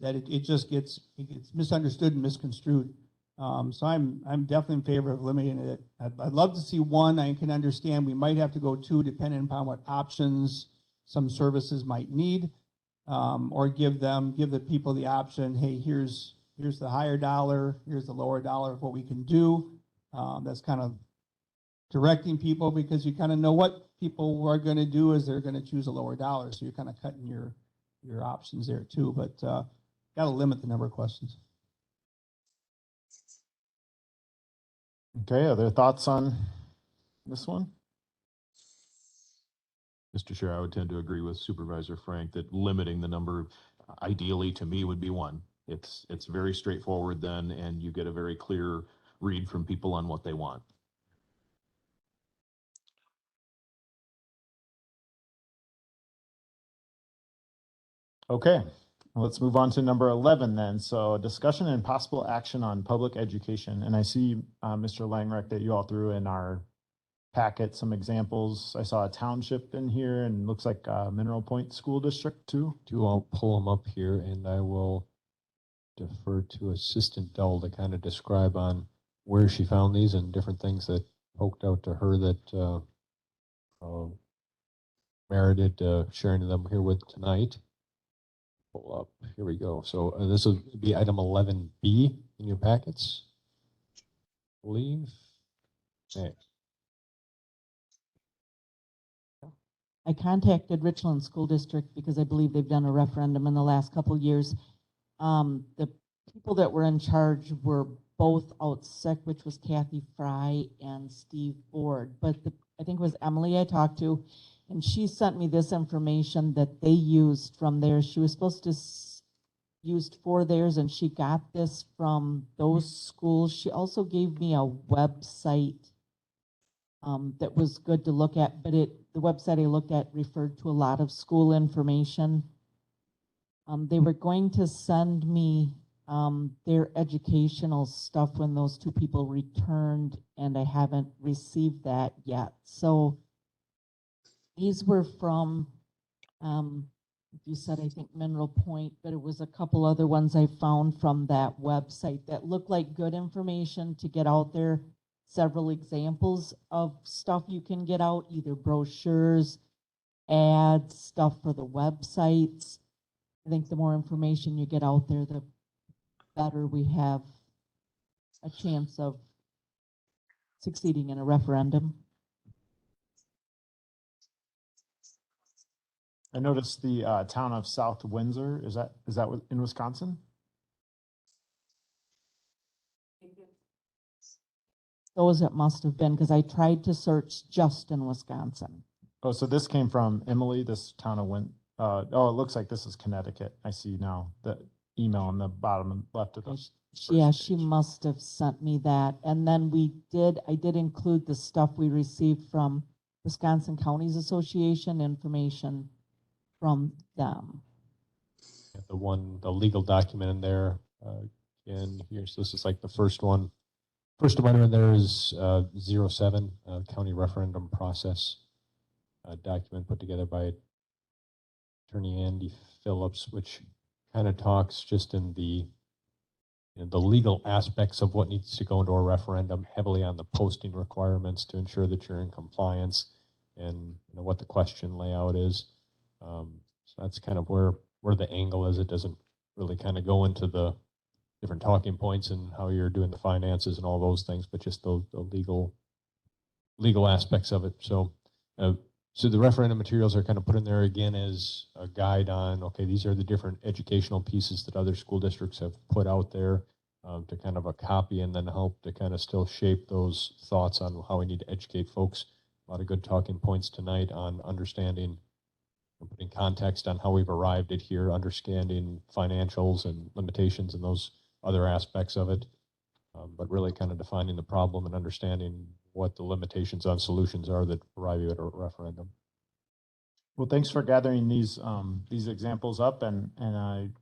that it gets misunderstood and misconstrued. So I'm definitely in favor of eliminating it. I'd love to see one. I can understand we might have to go two depending upon what options some services might need. Or give the people the option, hey, here's the higher dollar, here's the lower dollar of what we can do. That's kind of directing people because you kind of know what people are going to do is they're going to choose a lower dollar. So you're kind of cutting your options there too, but got to limit the number of questions. Okay, other thoughts on this one? Mr. Chair, I would tend to agree with Supervisor Frank that limiting the number, ideally to me, would be one. It's very straightforward then, and you get a very clear read from people on what they want. Okay, let's move on to number 11 then. So discussion and possible action on public education. And I see, Mr. Langreich, that you all threw in our packet some examples. I saw a township in here and looks like Mineral Point School District too. I'll pull them up here and I will defer to Assistant Dull to kind of describe on where she found these and different things that poked out to her that merited sharing them here with tonight. Pull up, here we go. So this will be item 11B in your packets, I believe. Okay. I contacted Richland School District because I believe they've done a referendum in the last couple of years. The people that were in charge were both out sick, which was Kathy Fry and Steve Ford. But I think it was Emily I talked to, and she sent me this information that they used from there. She was supposed to used for theirs, and she got this from those schools. She also gave me a website that was good to look at, but the website I looked at referred to a lot of school information. They were going to send me their educational stuff when those two people returned, and I haven't received that yet. So these were from, you said, I think Mineral Point, but it was a couple other ones I found from that website that looked like good information to get out there. Several examples of stuff you can get out, either brochures, ads, stuff for the websites. I think the more information you get out there, the better we have a chance of succeeding in a referendum. I noticed the town of South Windsor. Is that in Wisconsin? Those it must have been, because I tried to search just in Wisconsin. Oh, so this came from Emily, this town of oh, it looks like this is Connecticut. I see now the email on the bottom and left of the Yeah, she must have sent me that. And then I did include the stuff we received from Wisconsin Counties Association, information from them. The legal document in there, and here's, this is like the first one. First one in there is 07, county referendum process document put together by Attorney Andy Phillips, which kind of talks just in the legal aspects of what needs to go into a referendum, heavily on the posting requirements to ensure that you're in compliance, and what the question layout is. So that's kind of where the angle is. It doesn't really kind of go into the different talking points and how you're doing the finances and all those things, but just the legal aspects of it. So the referendum materials are kind of put in there again as a guide on, okay, these are the different educational pieces that other school districts have put out there to kind of a copy, and then help to kind of still shape those thoughts on how we need to educate folks. A lot of good talking points tonight on understanding, putting context on how we've arrived at here, understanding financials and limitations and those other aspects of it, but really kind of defining the problem and understanding what the limitations on solutions are that arrive at a referendum. Well, thanks for gathering these examples up, and I'm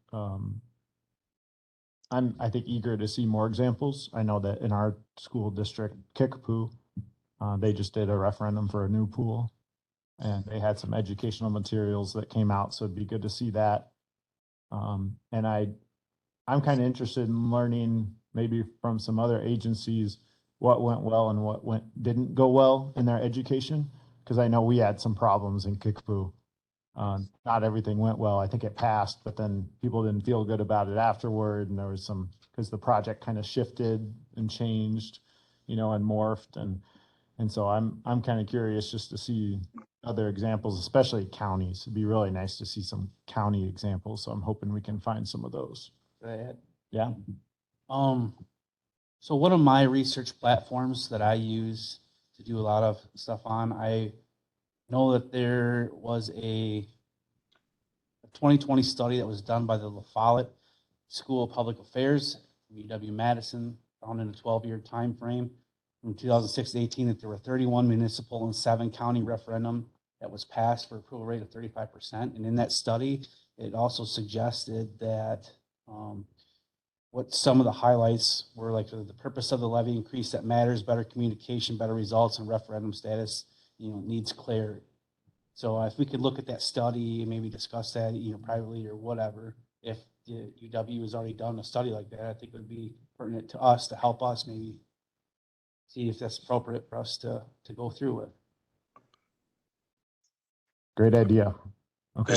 I think eager to see more examples. I know that in our school district, Kickapoo, they just did a referendum for a new pool, and they had some educational materials that came out, so it'd be good to see that. And I'm kind of interested in learning maybe from some other agencies, what went well and didn't go well in their education. Cause I know we had some problems in Kickapoo. Not everything went well. I think it passed, but then people didn't feel good about it afterward. And there was some, cause the project kind of shifted and changed, and morphed. And so I'm kind of curious just to see other examples, especially counties. It'd be really nice to see some county examples. So I'm hoping we can find some of those. Yeah. So one of my research platforms that I use to do a lot of stuff on, I know that there was a 2020 study that was done by the La Follette School of Public Affairs, UW-Madison, found in a 12-year time frame from 2006 to 18 that there were 31 municipal and 7 county referendum that was passed for approval rate of 35%. And in that study, it also suggested that what some of the highlights were, like the purpose of the levy increase that matters, better communication, better results, and referendum status, needs clarity. So if we could look at that study and maybe discuss that, privately or whatever, if the UW has already done a study like that, I think it would be pertinent to us to help us maybe see if that's appropriate for us to go through with. Great idea. Okay.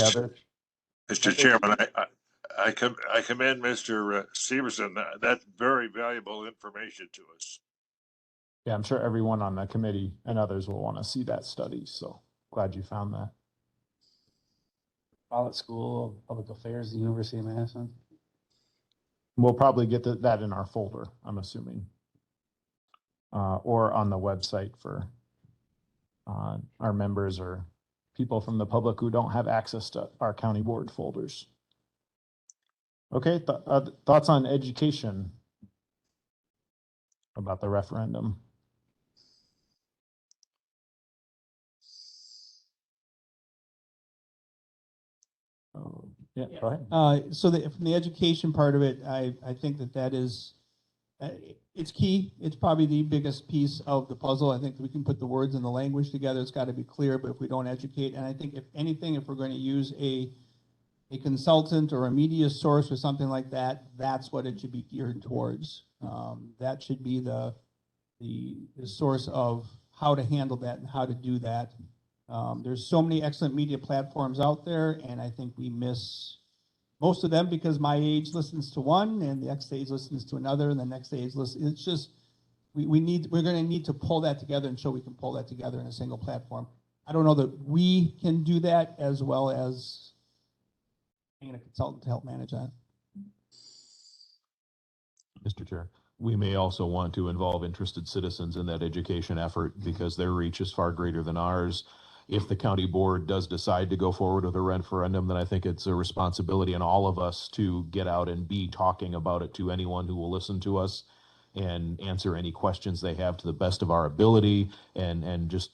Mr. Chairman, I commend Mr. Severson. That's very valuable information to us. Yeah, I'm sure everyone on the committee and others will want to see that study. So glad you found that. Follette School of Public Affairs, the University of Madison. We'll probably get that in our folder, I'm assuming, or on the website for our members or people from the public who don't have access to our county board folders. Okay, thoughts on education about the referendum? Yeah, go ahead. So from the education part of it, I think that is, it's key. It's probably the biggest piece of the puzzle. I think we can put the words and the language together. It's got to be clear, but if we don't educate, and I think if anything, if we're going to use a consultant or a media source or something like that, that's what it should be geared towards. That should be the source of how to handle that and how to do that. There's so many excellent media platforms out there, and I think we miss most of them because my age listens to one, and the next age listens to another, and the next age listens. It's just we're going to need to pull that together and show we can pull that together in a single platform. I don't know that we can do that as well as paying a consultant to help manage that. Mr. Chair, we may also want to involve interested citizens in that education effort because their reach is far greater than ours. If the county board does decide to go forward with a referendum, then I think it's a responsibility on all of us to get out and be talking about it to anyone who will listen to us and answer any questions they have to the best of our ability and just,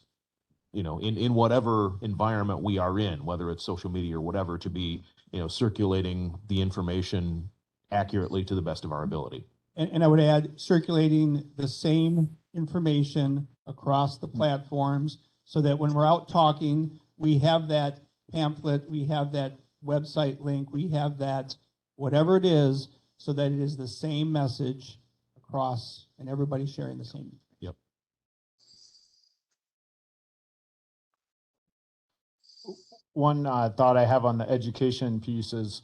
in whatever environment we are in, whether it's social media or whatever, to be, circulating the information accurately to the best of our ability. And I would add circulating the same information across the platforms so that when we're out talking, we have that pamphlet, we have that website link, we have that whatever it is, so that it is the same message across and everybody's sharing the same. Yep. One thought I have on the education piece is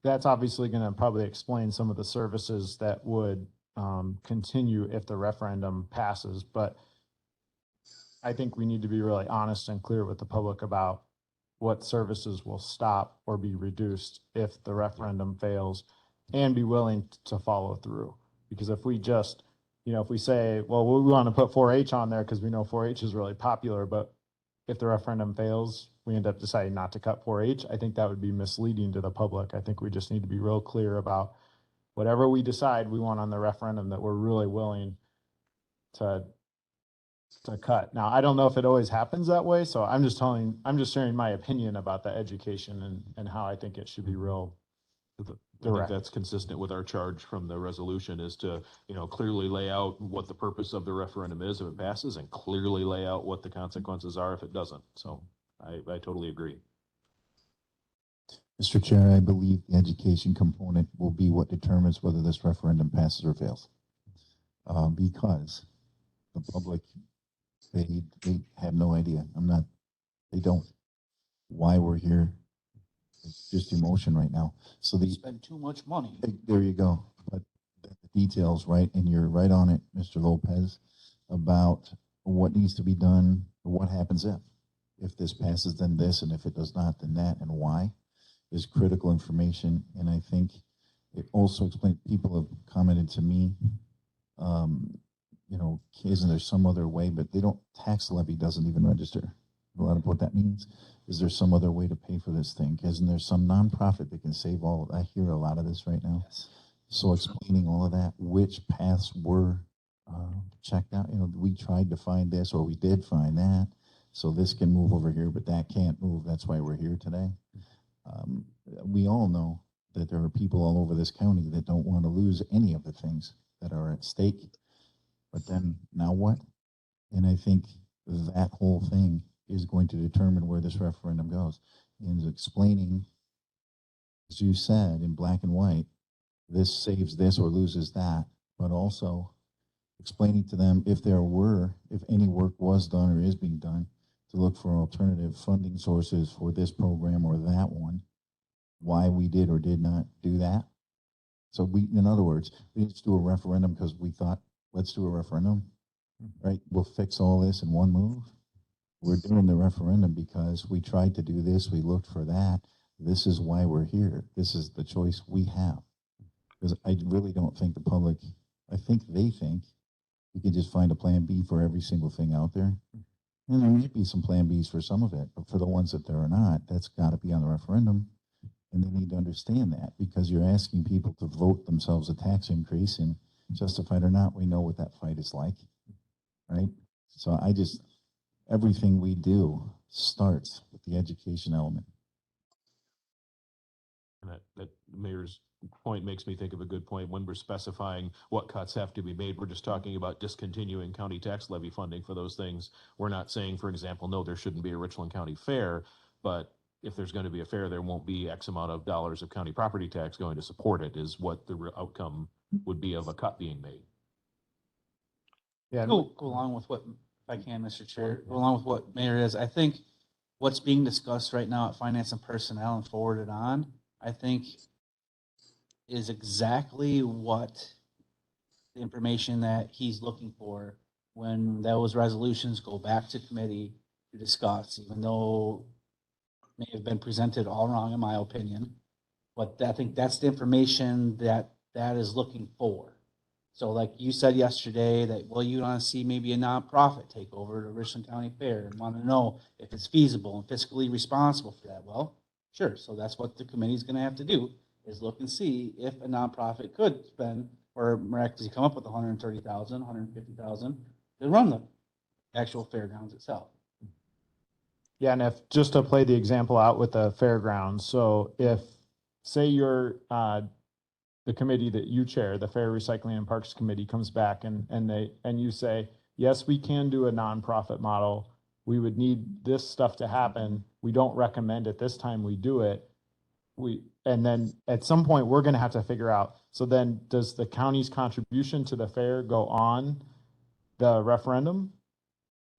that's obviously going to probably explain some of the services that would continue if the referendum passes. But I think we need to be really honest and clear with the public about what services will stop or be reduced if the referendum fails, and be willing to follow through. Because if we just, if we say, well, we want to put 4-H on there because we know 4-H is really popular, but if the referendum fails, we end up deciding not to cut 4-H, I think that would be misleading to the public. I think we just need to be real clear about whatever we decide we want on the referendum that we're really willing to cut. Now, I don't know if it always happens that way, so I'm just sharing my opinion about the education and how I think it should be real direct. I think that's consistent with our charge from the resolution is to, clearly lay out what the purpose of the referendum is if it passes and clearly lay out what the consequences are if it doesn't. So I totally agree. Mr. Chair, I believe the education component will be what determines whether this referendum passes or fails. Because the public, they have no idea. They don't. Why we're here. It's just emotion right now. So Spend too much money. there you go. But the details, right? And you're right on it, Mr. Lopez, about what needs to be done, or what happens if this passes, then this, and if it does not, then that, and why is critical information. And I think it also explains, people have commented to me, isn't there some other way, but tax levy doesn't even register. A lot of what that means. Is there some other way to pay for this thing? Isn't there some nonprofit that can save all of, I hear a lot of this right now. Yes. So explaining all of that, which paths were checked out, we tried to find this, or we did find that. So this can move over here, but that can't move. That's why we're here today. We all know that there are people all over this county that don't want to lose any of the things that are at stake. But then now what? And I think that whole thing is going to determine where this referendum goes. And explaining, as you said, in black and white, this saves this or loses that, but also explaining to them if any work was done or is being done, to look for alternative funding sources for this program or that one, why we did or did not do that. So in other words, we just do a referendum because we thought, let's do a referendum, right? We'll fix all this in one move. We're doing the referendum because we tried to do this, we looked for that. This is why we're here. This is the choice we have. Because I really don't think the public, I think they think you can just find a plan B for every single thing out there. And there might be some plan Bs for some of it, but for the ones that there are not, that's got to be on the referendum. And they need to understand that, because you're asking people to vote themselves a tax increase, and justified or not, we know what that fight is like, right? So everything we do starts with the education element. And that Mayor's point makes me think of a good point. When we're specifying what cuts have to be made, we're just talking about discontinuing county tax levy funding for those things. We're not saying, for example, no, there shouldn't be a Richland County fair, but if there's going to be a fair, there won't be X amount of dollars of county property tax going to support it, is what the outcome would be of a cut being made. Yeah. Go along with what, if I can, Mr. Chair, go along with what Mayor is. I think what's being discussed right now at Finance and Personnel and forwarded on, I think is exactly what the information that he's looking for when those resolutions go back to committee to discuss, even though may have been presented all wrong in my opinion. But I think that's the information that is looking for. So like you said yesterday that, well, you want to see maybe a nonprofit take over the Richland County Fair and want to know if it's feasible and fiscally responsible for that. Well, sure. So that's what the committee is going to have to do, is look and see if a nonprofit could spend or miraculously come up with 130,000, 150,000 to run the actual fairgrounds itself. Yeah, and if, just to play the example out with the fairgrounds, so if, say you're the committee that you chair, the Fair Recycling and Parks Committee, comes back and you say, yes, we can do a nonprofit model. We would need this stuff to happen. We don't recommend at this time we do it. And then at some point we're going to have to figure out, so then does the county's contribution to the fair go on the referendum,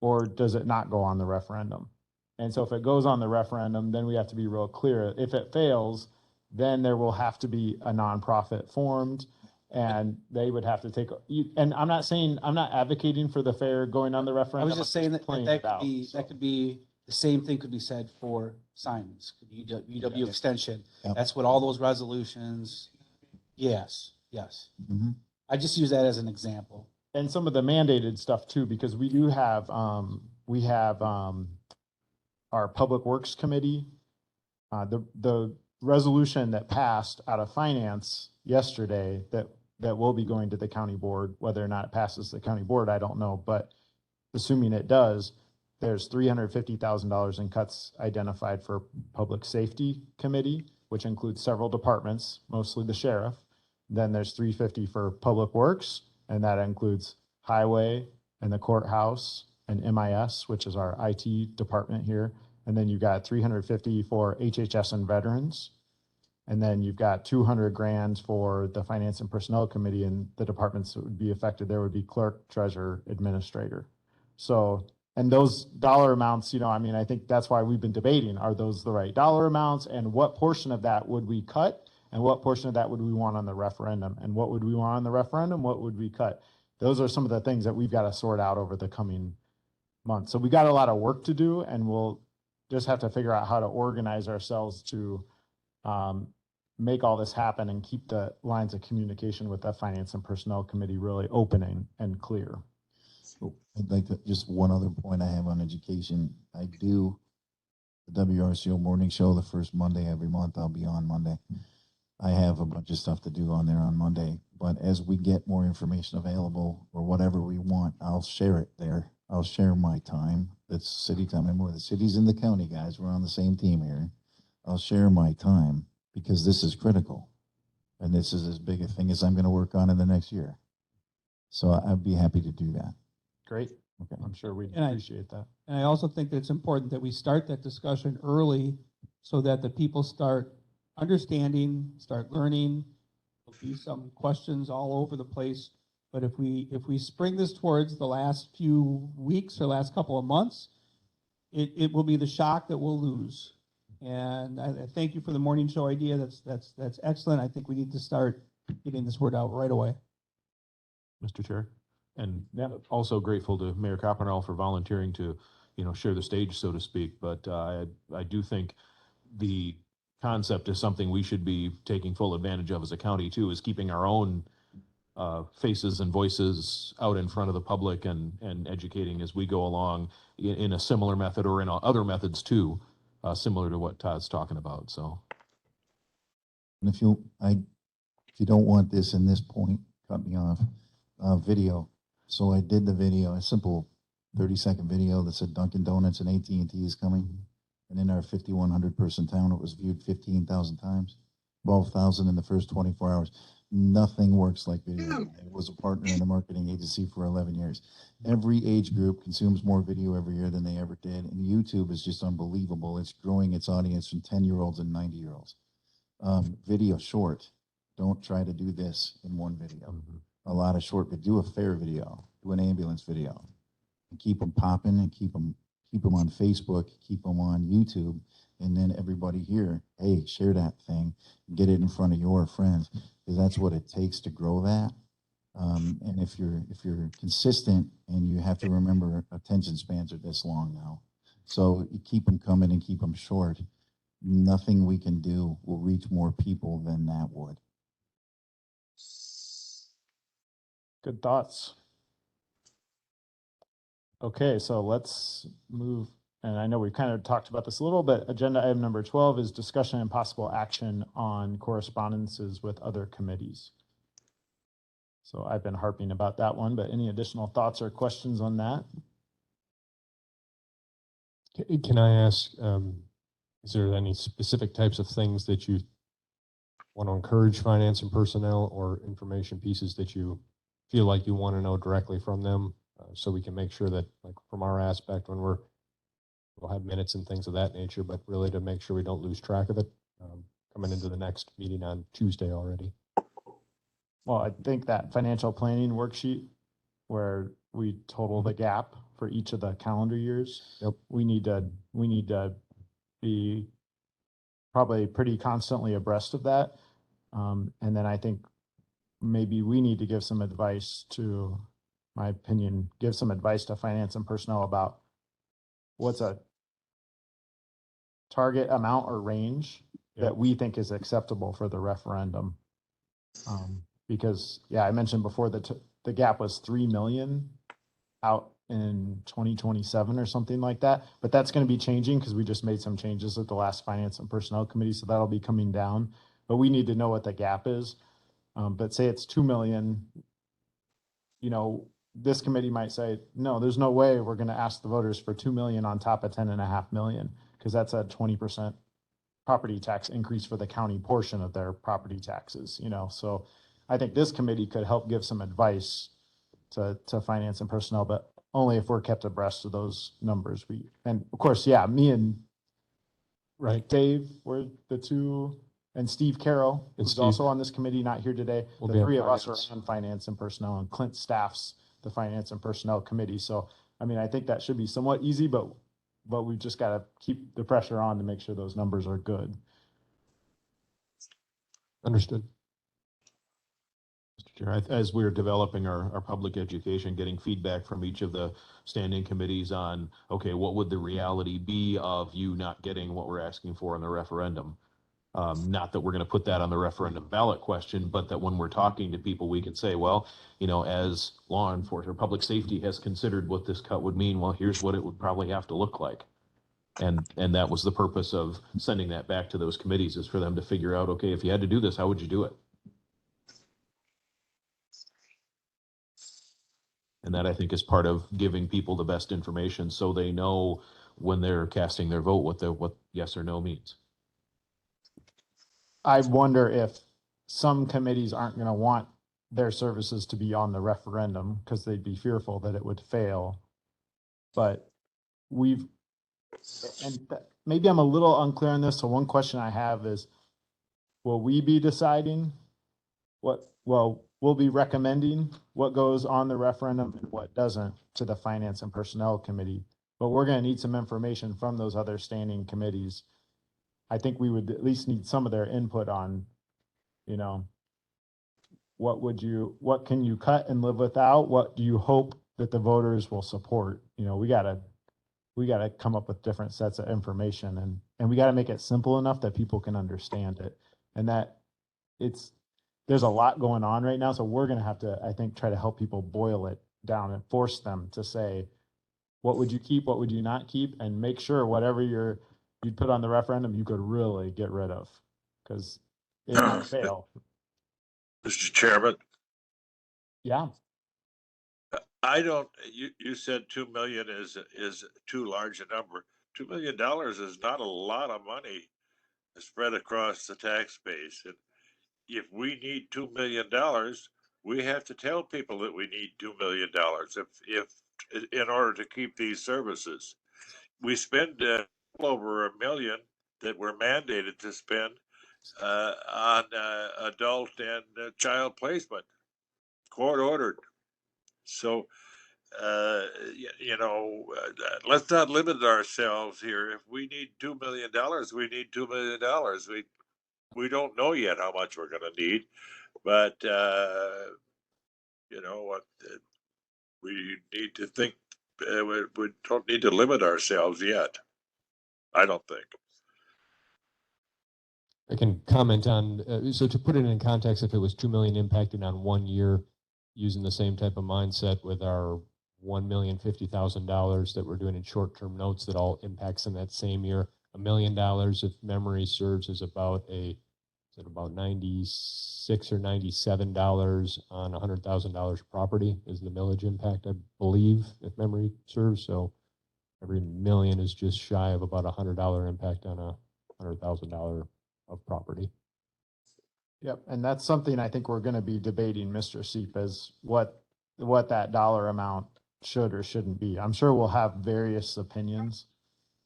or does it not go on the referendum? And so if it goes on the referendum, then we have to be real clear. If it fails, then there will have to be a nonprofit formed, and they would have to take, and I'm not advocating for the fair going on the referendum. I was just saying that playing that it out, could be, so. that could be, the same thing could be said for Simons, UW Extension. Yep. That's what all those resolutions, yes. Mm-hmm. I just use that as an example. And some of the mandated stuff too, because we do have, our Public Works Committee, the resolution that passed out of finance yesterday that will be going to the county board. Whether or not it passes the county board, I don't know, but assuming it does, there's $350,000 in cuts identified for Public Safety Committee, which includes several departments, mostly the sheriff. Then there's $350 for Public Works, and that includes Highway and the courthouse and MIS, which is our IT department here. And then you got $350 for HHS and veterans. And then you've got 200 grand for the Finance and Personnel Committee, and the departments that would be affected there would be clerk, treasurer, administrator. So, and those dollar amounts, you know, I mean, I think that's why we've been debating, are those the right dollar amounts? And what portion of that would we cut? And what portion of that would we want on the referendum? And what would we want on the referendum? What would we cut? Those are some of the things that we've got to sort out over the coming months. So we got a lot of work to do, and we'll just have to figure out how to organize ourselves to make all this happen and keep the lines of communication with the Finance and Personnel Committee really open and clear. I'd like to, just one other point I have on education. I do the WRCO morning show the first Monday every month. I'll be on Monday. I have a bunch of stuff to do on there on Monday, but as we get more information available or whatever we want, I'll share it there. I'll share my time. That's city time. And more the cities in the county, guys. We're on the same team here. I'll share my time because this is critical. And this is as big a thing as I'm going to work on in the next year. So I'd be happy to do that. Great. Okay. I'm sure we'd And appreciate that. And I also think that it's important that we start that discussion early so that the people start understanding, start learning. There'll be some questions all over the place. But if we spring this towards the last few weeks or last couple of months, it will be the shock that we'll lose. And I thank you for the morning show idea. That's excellent. I think we need to start getting this word out right away. Mr. Chair. And also grateful to Mayor Coppernell for volunteering to, share the stage, so to speak. But I do think the concept is something we should be taking full advantage of as a county too, is keeping our own faces and voices out in front of the public and educating as we go along in a similar method or in other methods too, similar to what Todd's talking about. So. And if you don't want this in this point, cut me off. Video. So I did the video, a simple 30-second video that said Dunkin' Donuts and AT&T is coming. And in our 5,100 person town, it was viewed 15,000 times, 12,000 in the first 24 hours. Nothing works like video. I was a partner in a marketing agency for 11 years. Every age group consumes more video every year than they ever did. And YouTube is just unbelievable. It's growing its audience from 10-year-olds and 90-year-olds. Video short. Don't try to do this in one video. A lot of short, but do a fair video, do an ambulance video, and keep them popping and keep them on Facebook, keep them on YouTube, and then everybody here, hey, share that thing, get it in front of your friends, because that's what it takes to grow that. And if you're consistent, and you have to remember attention spans are this long now, so you keep them coming and keep them short. Nothing we can do will reach more people than that would. Good thoughts. Okay, so let's move, and I know we've kind of talked about this a little bit. Agenda item number 12 is discussion and possible action on correspondences with other committees. So I've been harping about that one, but any additional thoughts or questions on that? Can I ask, is there any specific types of things that you want to encourage finance and personnel, or information pieces that you feel like you want to know directly from them, so we can make sure that, like, from our aspect, when we'll have minutes and things of that nature, but really to make sure we don't lose track of it coming into the next meeting on Tuesday already. Well, I think that financial planning worksheet where we total the gap for each of the calendar years. Yep. We need to be probably pretty constantly abreast of that. And then I think maybe we need to give some advice to, my opinion, give some advice to finance and personnel about what's a target amount or range that we think is acceptable for the referendum. Because, I mentioned before that the gap was 3 million out in 2027 or something like that, but that's going to be changing because we just made some changes at the last Finance and Personnel Committee, so that'll be coming down, but we need to know what the gap is. But say it's 2 million, this committee might say, no, there's no way we're going to ask the voters for 2 million on top of 10.5 million, because that's a 20% property tax increase for the county portion of their property taxes, so I think this committee could help give some advice to finance and personnel, but only if we're kept abreast of those numbers. And of course, me and Dave were the two And Steve Carroll, And who's Steve. also on this committee, not here today. Will The be on three of us finance. are on finance and personnel, and Clint staffs the finance and personnel committee. So, I mean, I think that should be somewhat easy, but we've just got to keep the pressure on to make sure those numbers are good. Understood. Mr. Chair, as we're developing our public education, getting feedback from each of the standing committees on, okay, what would the reality be of you not getting what we're asking for in the referendum? Not that we're going to put that on the referendum ballot question, but that when we're talking to people, we can say, well, you know, as law enforcement or public safety has considered what this cut would mean, well, here's what it would probably have to look like. And that was the purpose of sending that back to those committees, is for them to figure out, okay, if you had to do this, how would you do it? And that, I think, is part of giving people the best information so they know when they're casting their vote what yes or no means. I wonder if some committees aren't going to want their services to be on the referendum because they'd be fearful that it would fail. But maybe I'm a little unclear on this. So one question I have is, will we be deciding we'll be recommending what goes on the referendum and what doesn't to the Finance and Personnel Committee, but we're going to need some information from those other standing committees. I think we would at least need some of their input on, you know, what can you cut and live without? What do you hope that the voters will support? You know, we gotta come up with different sets of information, and we gotta make it simple enough that people can understand it. And that there's a lot going on right now. So we're going to have to, I think, try to help people boil it down and force them to say, what would you keep? What would you not keep? And make sure whatever you'd put on the referendum, you could really get rid of, because it might fail. Mr. Chairman, Yeah. you said 2 million is too large a number. $2 million is not a lot of money spread across the tax base. And if we need $2 million, we have to tell people that we need $2 million if in order to keep these services. We spend over $1 million that we're mandated to spend on adult and child placement, court ordered. So, let's not limit ourselves here. If we need $2 million, we need $2 million. We don't know yet how much we're going to need, but you know what? We need to think. We don't need to limit ourselves yet. I don't think. I can comment on, so to put it in context, if it was 2 million impacted on 1 year, using the same type of mindset with our $1,050,000 that we're doing in short-term notes that all impacts in that same year, $1 million, if memory serves, is about $96 or $97 on $100,000 property is the millage impact, I believe, if memory serves. So every million is just shy of about $100 impact on $100,000 of property. Yep. And that's something I think we're going to be debating, Mr. Seep, is what that dollar amount should or shouldn't be. I'm sure we'll have various opinions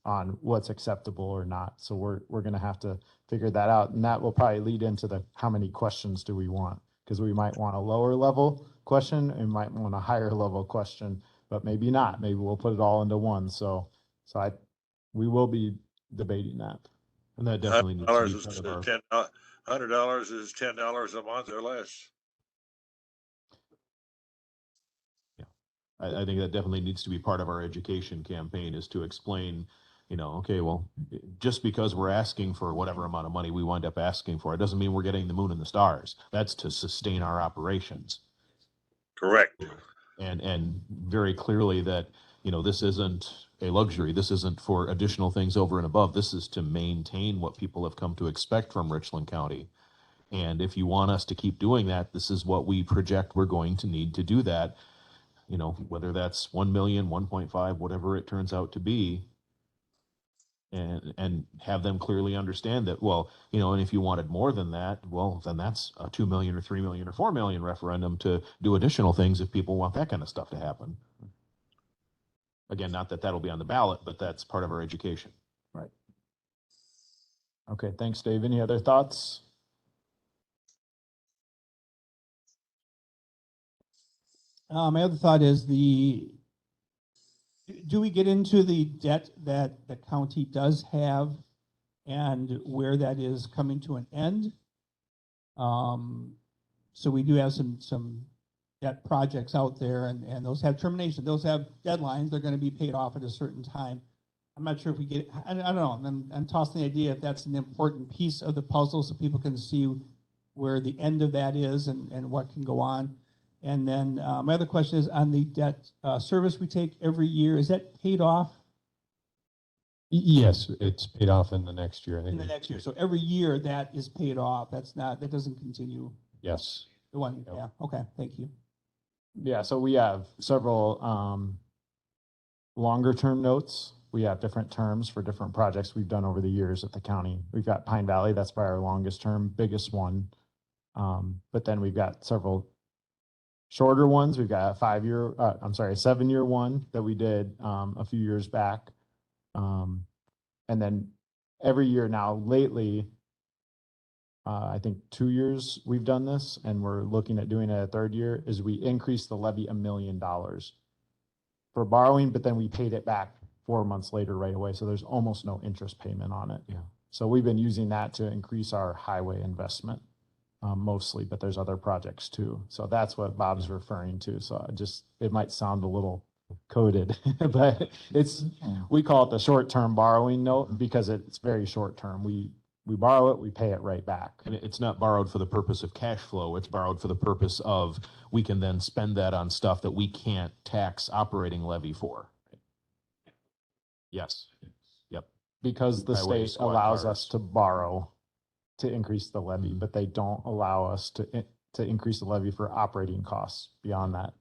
on what's acceptable or not. So we're going to have to figure that out. And that will probably lead into how many questions do we want? Because we might want a lower level question and might want a higher level question, but maybe not. Maybe we'll put it all into one. We will be debating that. And that definitely needs to be part of our. $100 is $10 a month or less. Yeah, I think that definitely needs to be part of our education campaign, is to explain, you know, okay, well, just because we're asking for whatever amount of money we wind up asking for, it doesn't mean we're getting the moon and the stars. That's to sustain our operations. Correct. And very clearly that, you know, this isn't a luxury. This isn't for additional things over and above. This is to maintain what people have come to expect from Richland County. And if you want us to keep doing that, this is what we project we're going to need to do that. You know, whether that's 1 million, 1.5, whatever it turns out to be, and have them clearly understand that, well, you know, and if you wanted more than that, well, then that's a 2 million or 3 million or 4 million referendum to do additional things if people want that kind of stuff to happen. Again, not that that'll be on the ballot, but that's part of our education. Right. Okay, thanks, Dave. Any other thoughts? My other thought is do we get into the debt that the county does have and where that is coming to an end? So we do have some debt projects out there and those have termination, those have deadlines, they're gonna be paid off at a certain time. I'm not sure if we get, I don't know, I'm tossing the idea if that's an important piece of the puzzle so people can see where the end of that is and what can go on. And then my other question is on the debt service we take every year, is that paid off Yes, it's paid off in the next year. I think in the next year? So every year that is paid off, that doesn't continue? Yes. The one, Yep. yeah, okay, thank you. Yeah, so we have several longer term notes. We have different terms for different projects we've done over the years at the county. We've got Pine Valley, that's by our longest term, biggest one. But then we've got several shorter ones. We've got a 7-year one that we did a few years back. And then every year now lately, I think 2 years we've done this, and we're looking at doing it a third year, is we increased the levy $1 million for borrowing, but then we paid it back 4 months later right away. So there's almost no interest payment on it. Yeah. So we've been using that to increase our highway investment mostly, but there's other projects too. So that's what Bob's referring to. So it might sound a little coded, but we call it the short-term borrowing note because it's very short-term. We borrow it, we pay it right back. And it's not borrowed for the purpose of cash flow. It's borrowed for the purpose of, we can then spend that on stuff that we can't tax operating levy for. Yes. Yep. Because the Highways, state squad allows cars. us to borrow to increase the levy, Mhm. but they don't allow us to increase the levy for operating costs beyond that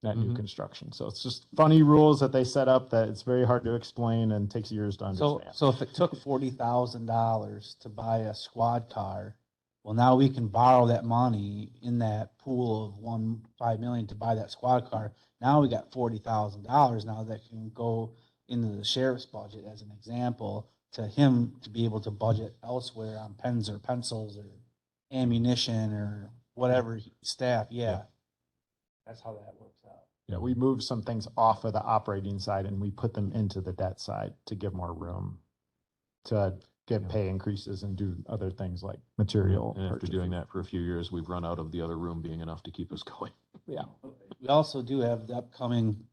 new Mhm. construction. So it's just funny rules that they set up that it's very hard to explain and takes years to So, understand. so if it took $40,000 to buy a squad car, well, now we can borrow that money in that pool of 5 million to buy that squad car. Now we got $40,000 now that can go into the sheriff's budget as an example to him to be able to budget elsewhere on pens or pencils or ammunition or whatever staff. Yeah. That's how that works out. Yeah, we moved some things off of the operating side and we put them into the debt side to give more room to get pay increases and do other things like material. And after purchases. doing that for a few years, we've run out of the other room being enough to keep us going. Yeah. We also do have the upcoming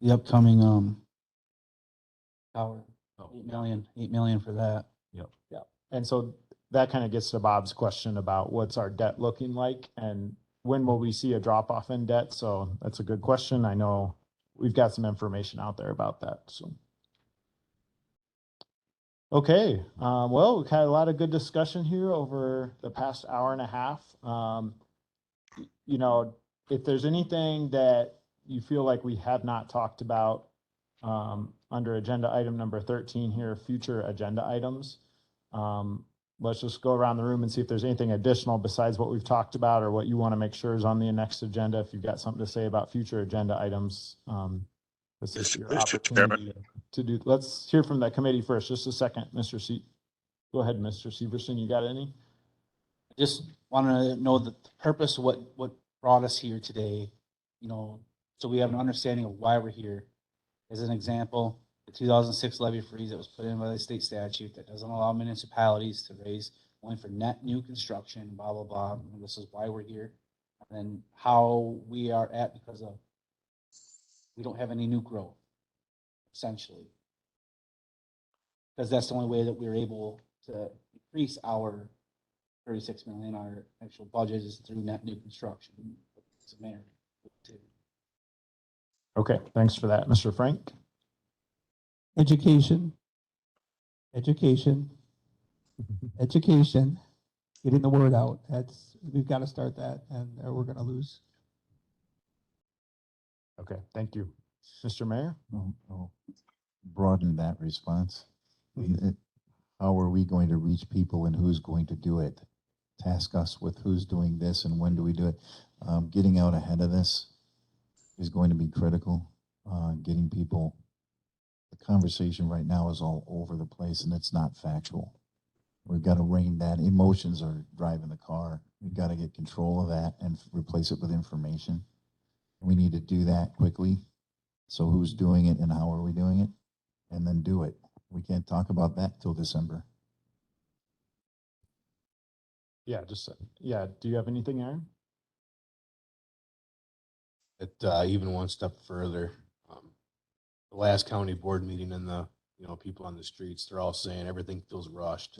tower, Oh, 8 million for that. And so that kind of gets to Bob's question about what's our debt looking like and when will we see a drop off in debt? So that's a good question. I know we've got some information out there about that. So. Okay, well, we've had a lot of good discussion here over the past hour and a half. You know, if there's anything that you feel like we have not talked about under agenda item number 13 here, future agenda items, let's just go around the room and see if there's anything additional besides what we've talked about or what you want to make sure is on the next agenda. If you've got something to say about future agenda items, this is your Mr. opportunity to do. Let's hear from that committee first. Just a second, Go ahead, Mr. Severson. You got any? I just want to know the purpose of what brought us here today, so we have an understanding of why we're here. As an example, the 2006 levy freeze that was put in by the state statute that doesn't allow municipalities to raise only for net new construction, blah, blah, blah. And this is why we're here. And then how we are at because of we don't have any new growth, essentially. Because that's the only way that we're able to increase our 36 million, our actual budget is through net new construction. It's a mayor, too. Okay, thanks for that, Mr. Frank. Education, getting the word out. We've got to start that or we're going to lose. Okay, thank you. Mr. Mayor? I'll broaden that response. How are we going to reach people and who's going to do it? Task us with who's doing this and when do we do it? Getting out ahead of this is going to be critical. Getting people, the conversation right now is all over the place and it's not factual. We've got to rein that. Emotions are driving the car. We've got to get control of that and replace it with information. We need to do that quickly. So who's doing it and how are we doing it? And then do it. We can't talk about that till December. Yeah, yeah. Do you have anything, Aaron? Even one step further, the last county board meeting and the, people on the streets, they're all saying everything feels rushed.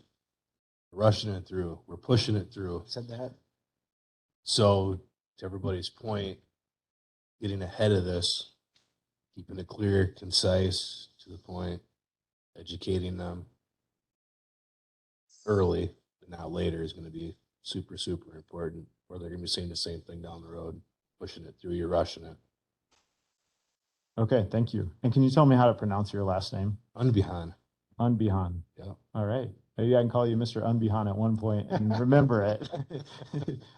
We're rushing it through. We're pushing it through. Said that. So to everybody's point, getting ahead of this, keeping it clear, concise, to the point, educating them early, but not later is going to be super, super important, or they're going to be saying the same thing down the road, pushing it through, you're rushing it. Okay, thank you. And can you tell me how to pronounce your last name? Unbehind. Unbehan. Yeah. All right. Maybe I can call you Mr. Unbehan at one point and remember it.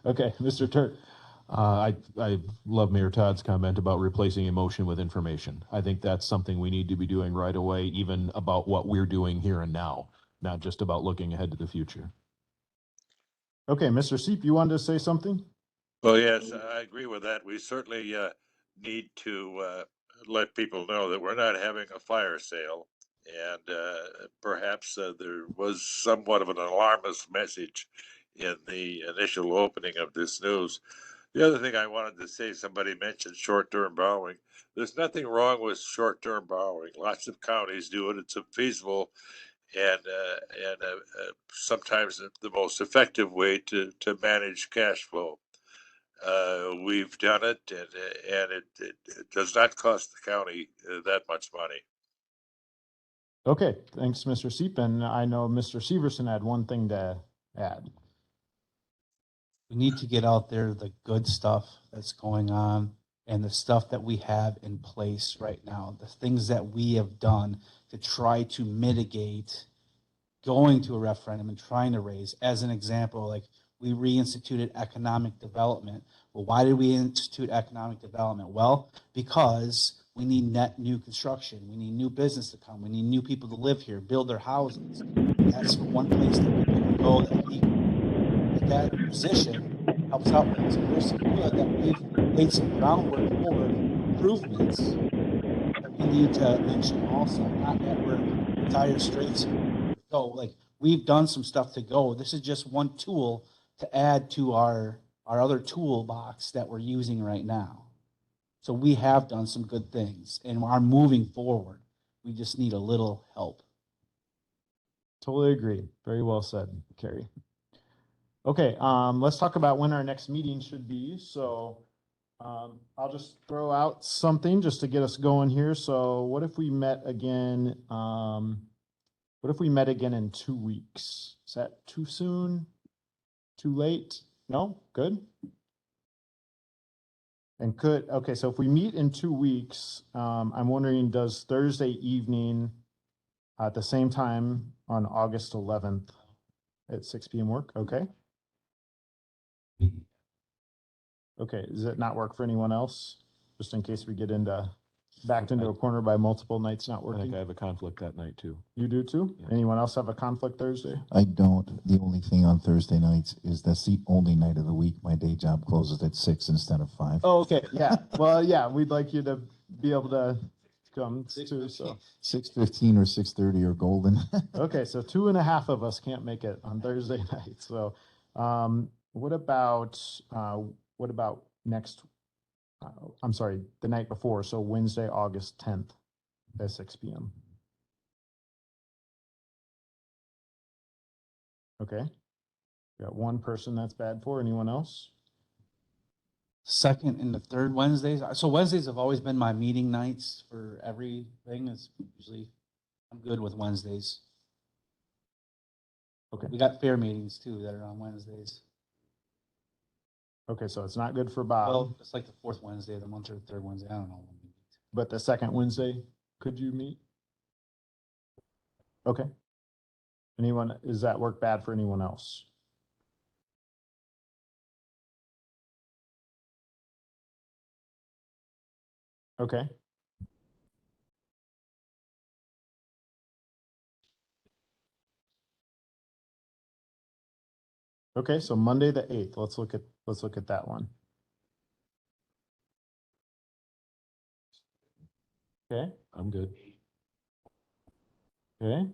Okay, Mr. Turk. I love Mayor Todd's comment about replacing emotion with information. I think that's something we need to be doing right away, even about what we're doing here and now, not just about looking ahead to the future. Okay, Mr. Seep, you wanted to say something? Well, yes, I agree with that. We certainly need to let people know that we're not having a fire sale. And perhaps there was somewhat of an alarmist message in the initial opening of this news. The other thing I wanted to say, somebody mentioned short-term borrowing. There's nothing wrong with short-term borrowing. Lots of counties do it. It's feasible and sometimes the most effective way to manage cash flow. We've done it, and it does not cost the county that much money. Okay, thanks, Mr. Seep. And I know Mr. Severson had one thing to add. We need to get out there the good stuff that's going on and the stuff that we have in place right now, the things that we have done to try to mitigate going to a referendum and trying to raise. As an example, like we reinstituted economic development. Well, why did we institute economic development? Well, because we need net new construction. We need new business to come. We need new people to live here, build their houses. That's one place that we can go that position helps out things. And there's some good that we've laid some groundwork for improvements that we need to mention also. Not that we're dire straits go. Like we've done some stuff to go. This is just one tool to add to our other toolbox that we're using right now. So we have done some good things and are moving forward. We just need a little help. Totally agree. Very well said, Carrie. Okay, let's talk about when our next meeting should be. So I'll just throw out something just to get us going here. So what if we met again? What if we met again in 2 weeks? Is that too soon? Too late? No? Good? And okay, so if we meet in 2 weeks, I'm wondering, does Thursday evening at the same time on August 11th at 6 p.m. work? Okay. Okay, does it not work for anyone else? Just in case we get backed into a corner by multiple nights not I think working? I have a conflict that night too. You do too? Yeah. Anyone else have a conflict Thursday? I don't. The only thing on Thursday nights is that's the only night of the week my day job closes at 6 instead of 5. Oh, okay, yeah. Well, yeah, we'd like you to be able to come too, so. 6:15 or 6:30 are golden. Okay, so 2.5 of us can't make it on Thursday night, so, what about next, I'm sorry, the night before, so Wednesday, August 10th at 6 p.m. Okay. Got one person that's bad for, anyone else? Second and the third Wednesdays. So Wednesdays have always been my meeting nights for everything. It's usually, I'm good with Wednesdays. Okay. We got fair meetings too that are on Wednesdays. Okay, so it's not good for Bob, Well, it's like the fourth Wednesday of the month or the third Wednesday. I don't know. but the second Wednesday, could you meet? Okay. Anyone, does that work bad for anyone else? Okay. Okay, so Monday, the 8th, let's look at that one. Okay, I'm good. okay.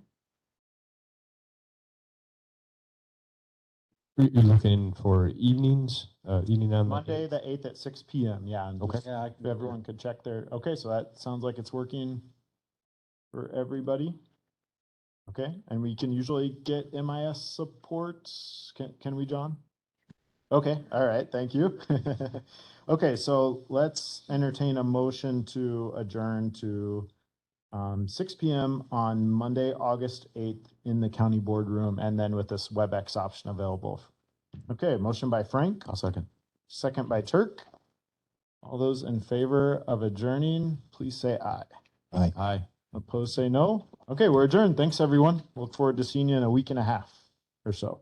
You're looking for evenings, evening on the Monday, 8th? the 8th at 6 PM, yeah. And Okay. just- if everyone could check their, okay, so that sounds like it's working for everybody. Okay, and we can usually get MIS support. Can we, John? Okay, all right, thank you. Okay, so let's entertain a motion to adjourn to 6 PM on Monday, August 8th in the county boardroom, and then with this WebEx option available. Okay, motion by Frank, I'll second. second by Turk. All those in favor of adjourning, please say aye. Aye. Aye. Opposed, say no. Okay, we're adjourned. Thanks, everyone. Look forward to seeing you in a week and a half or so.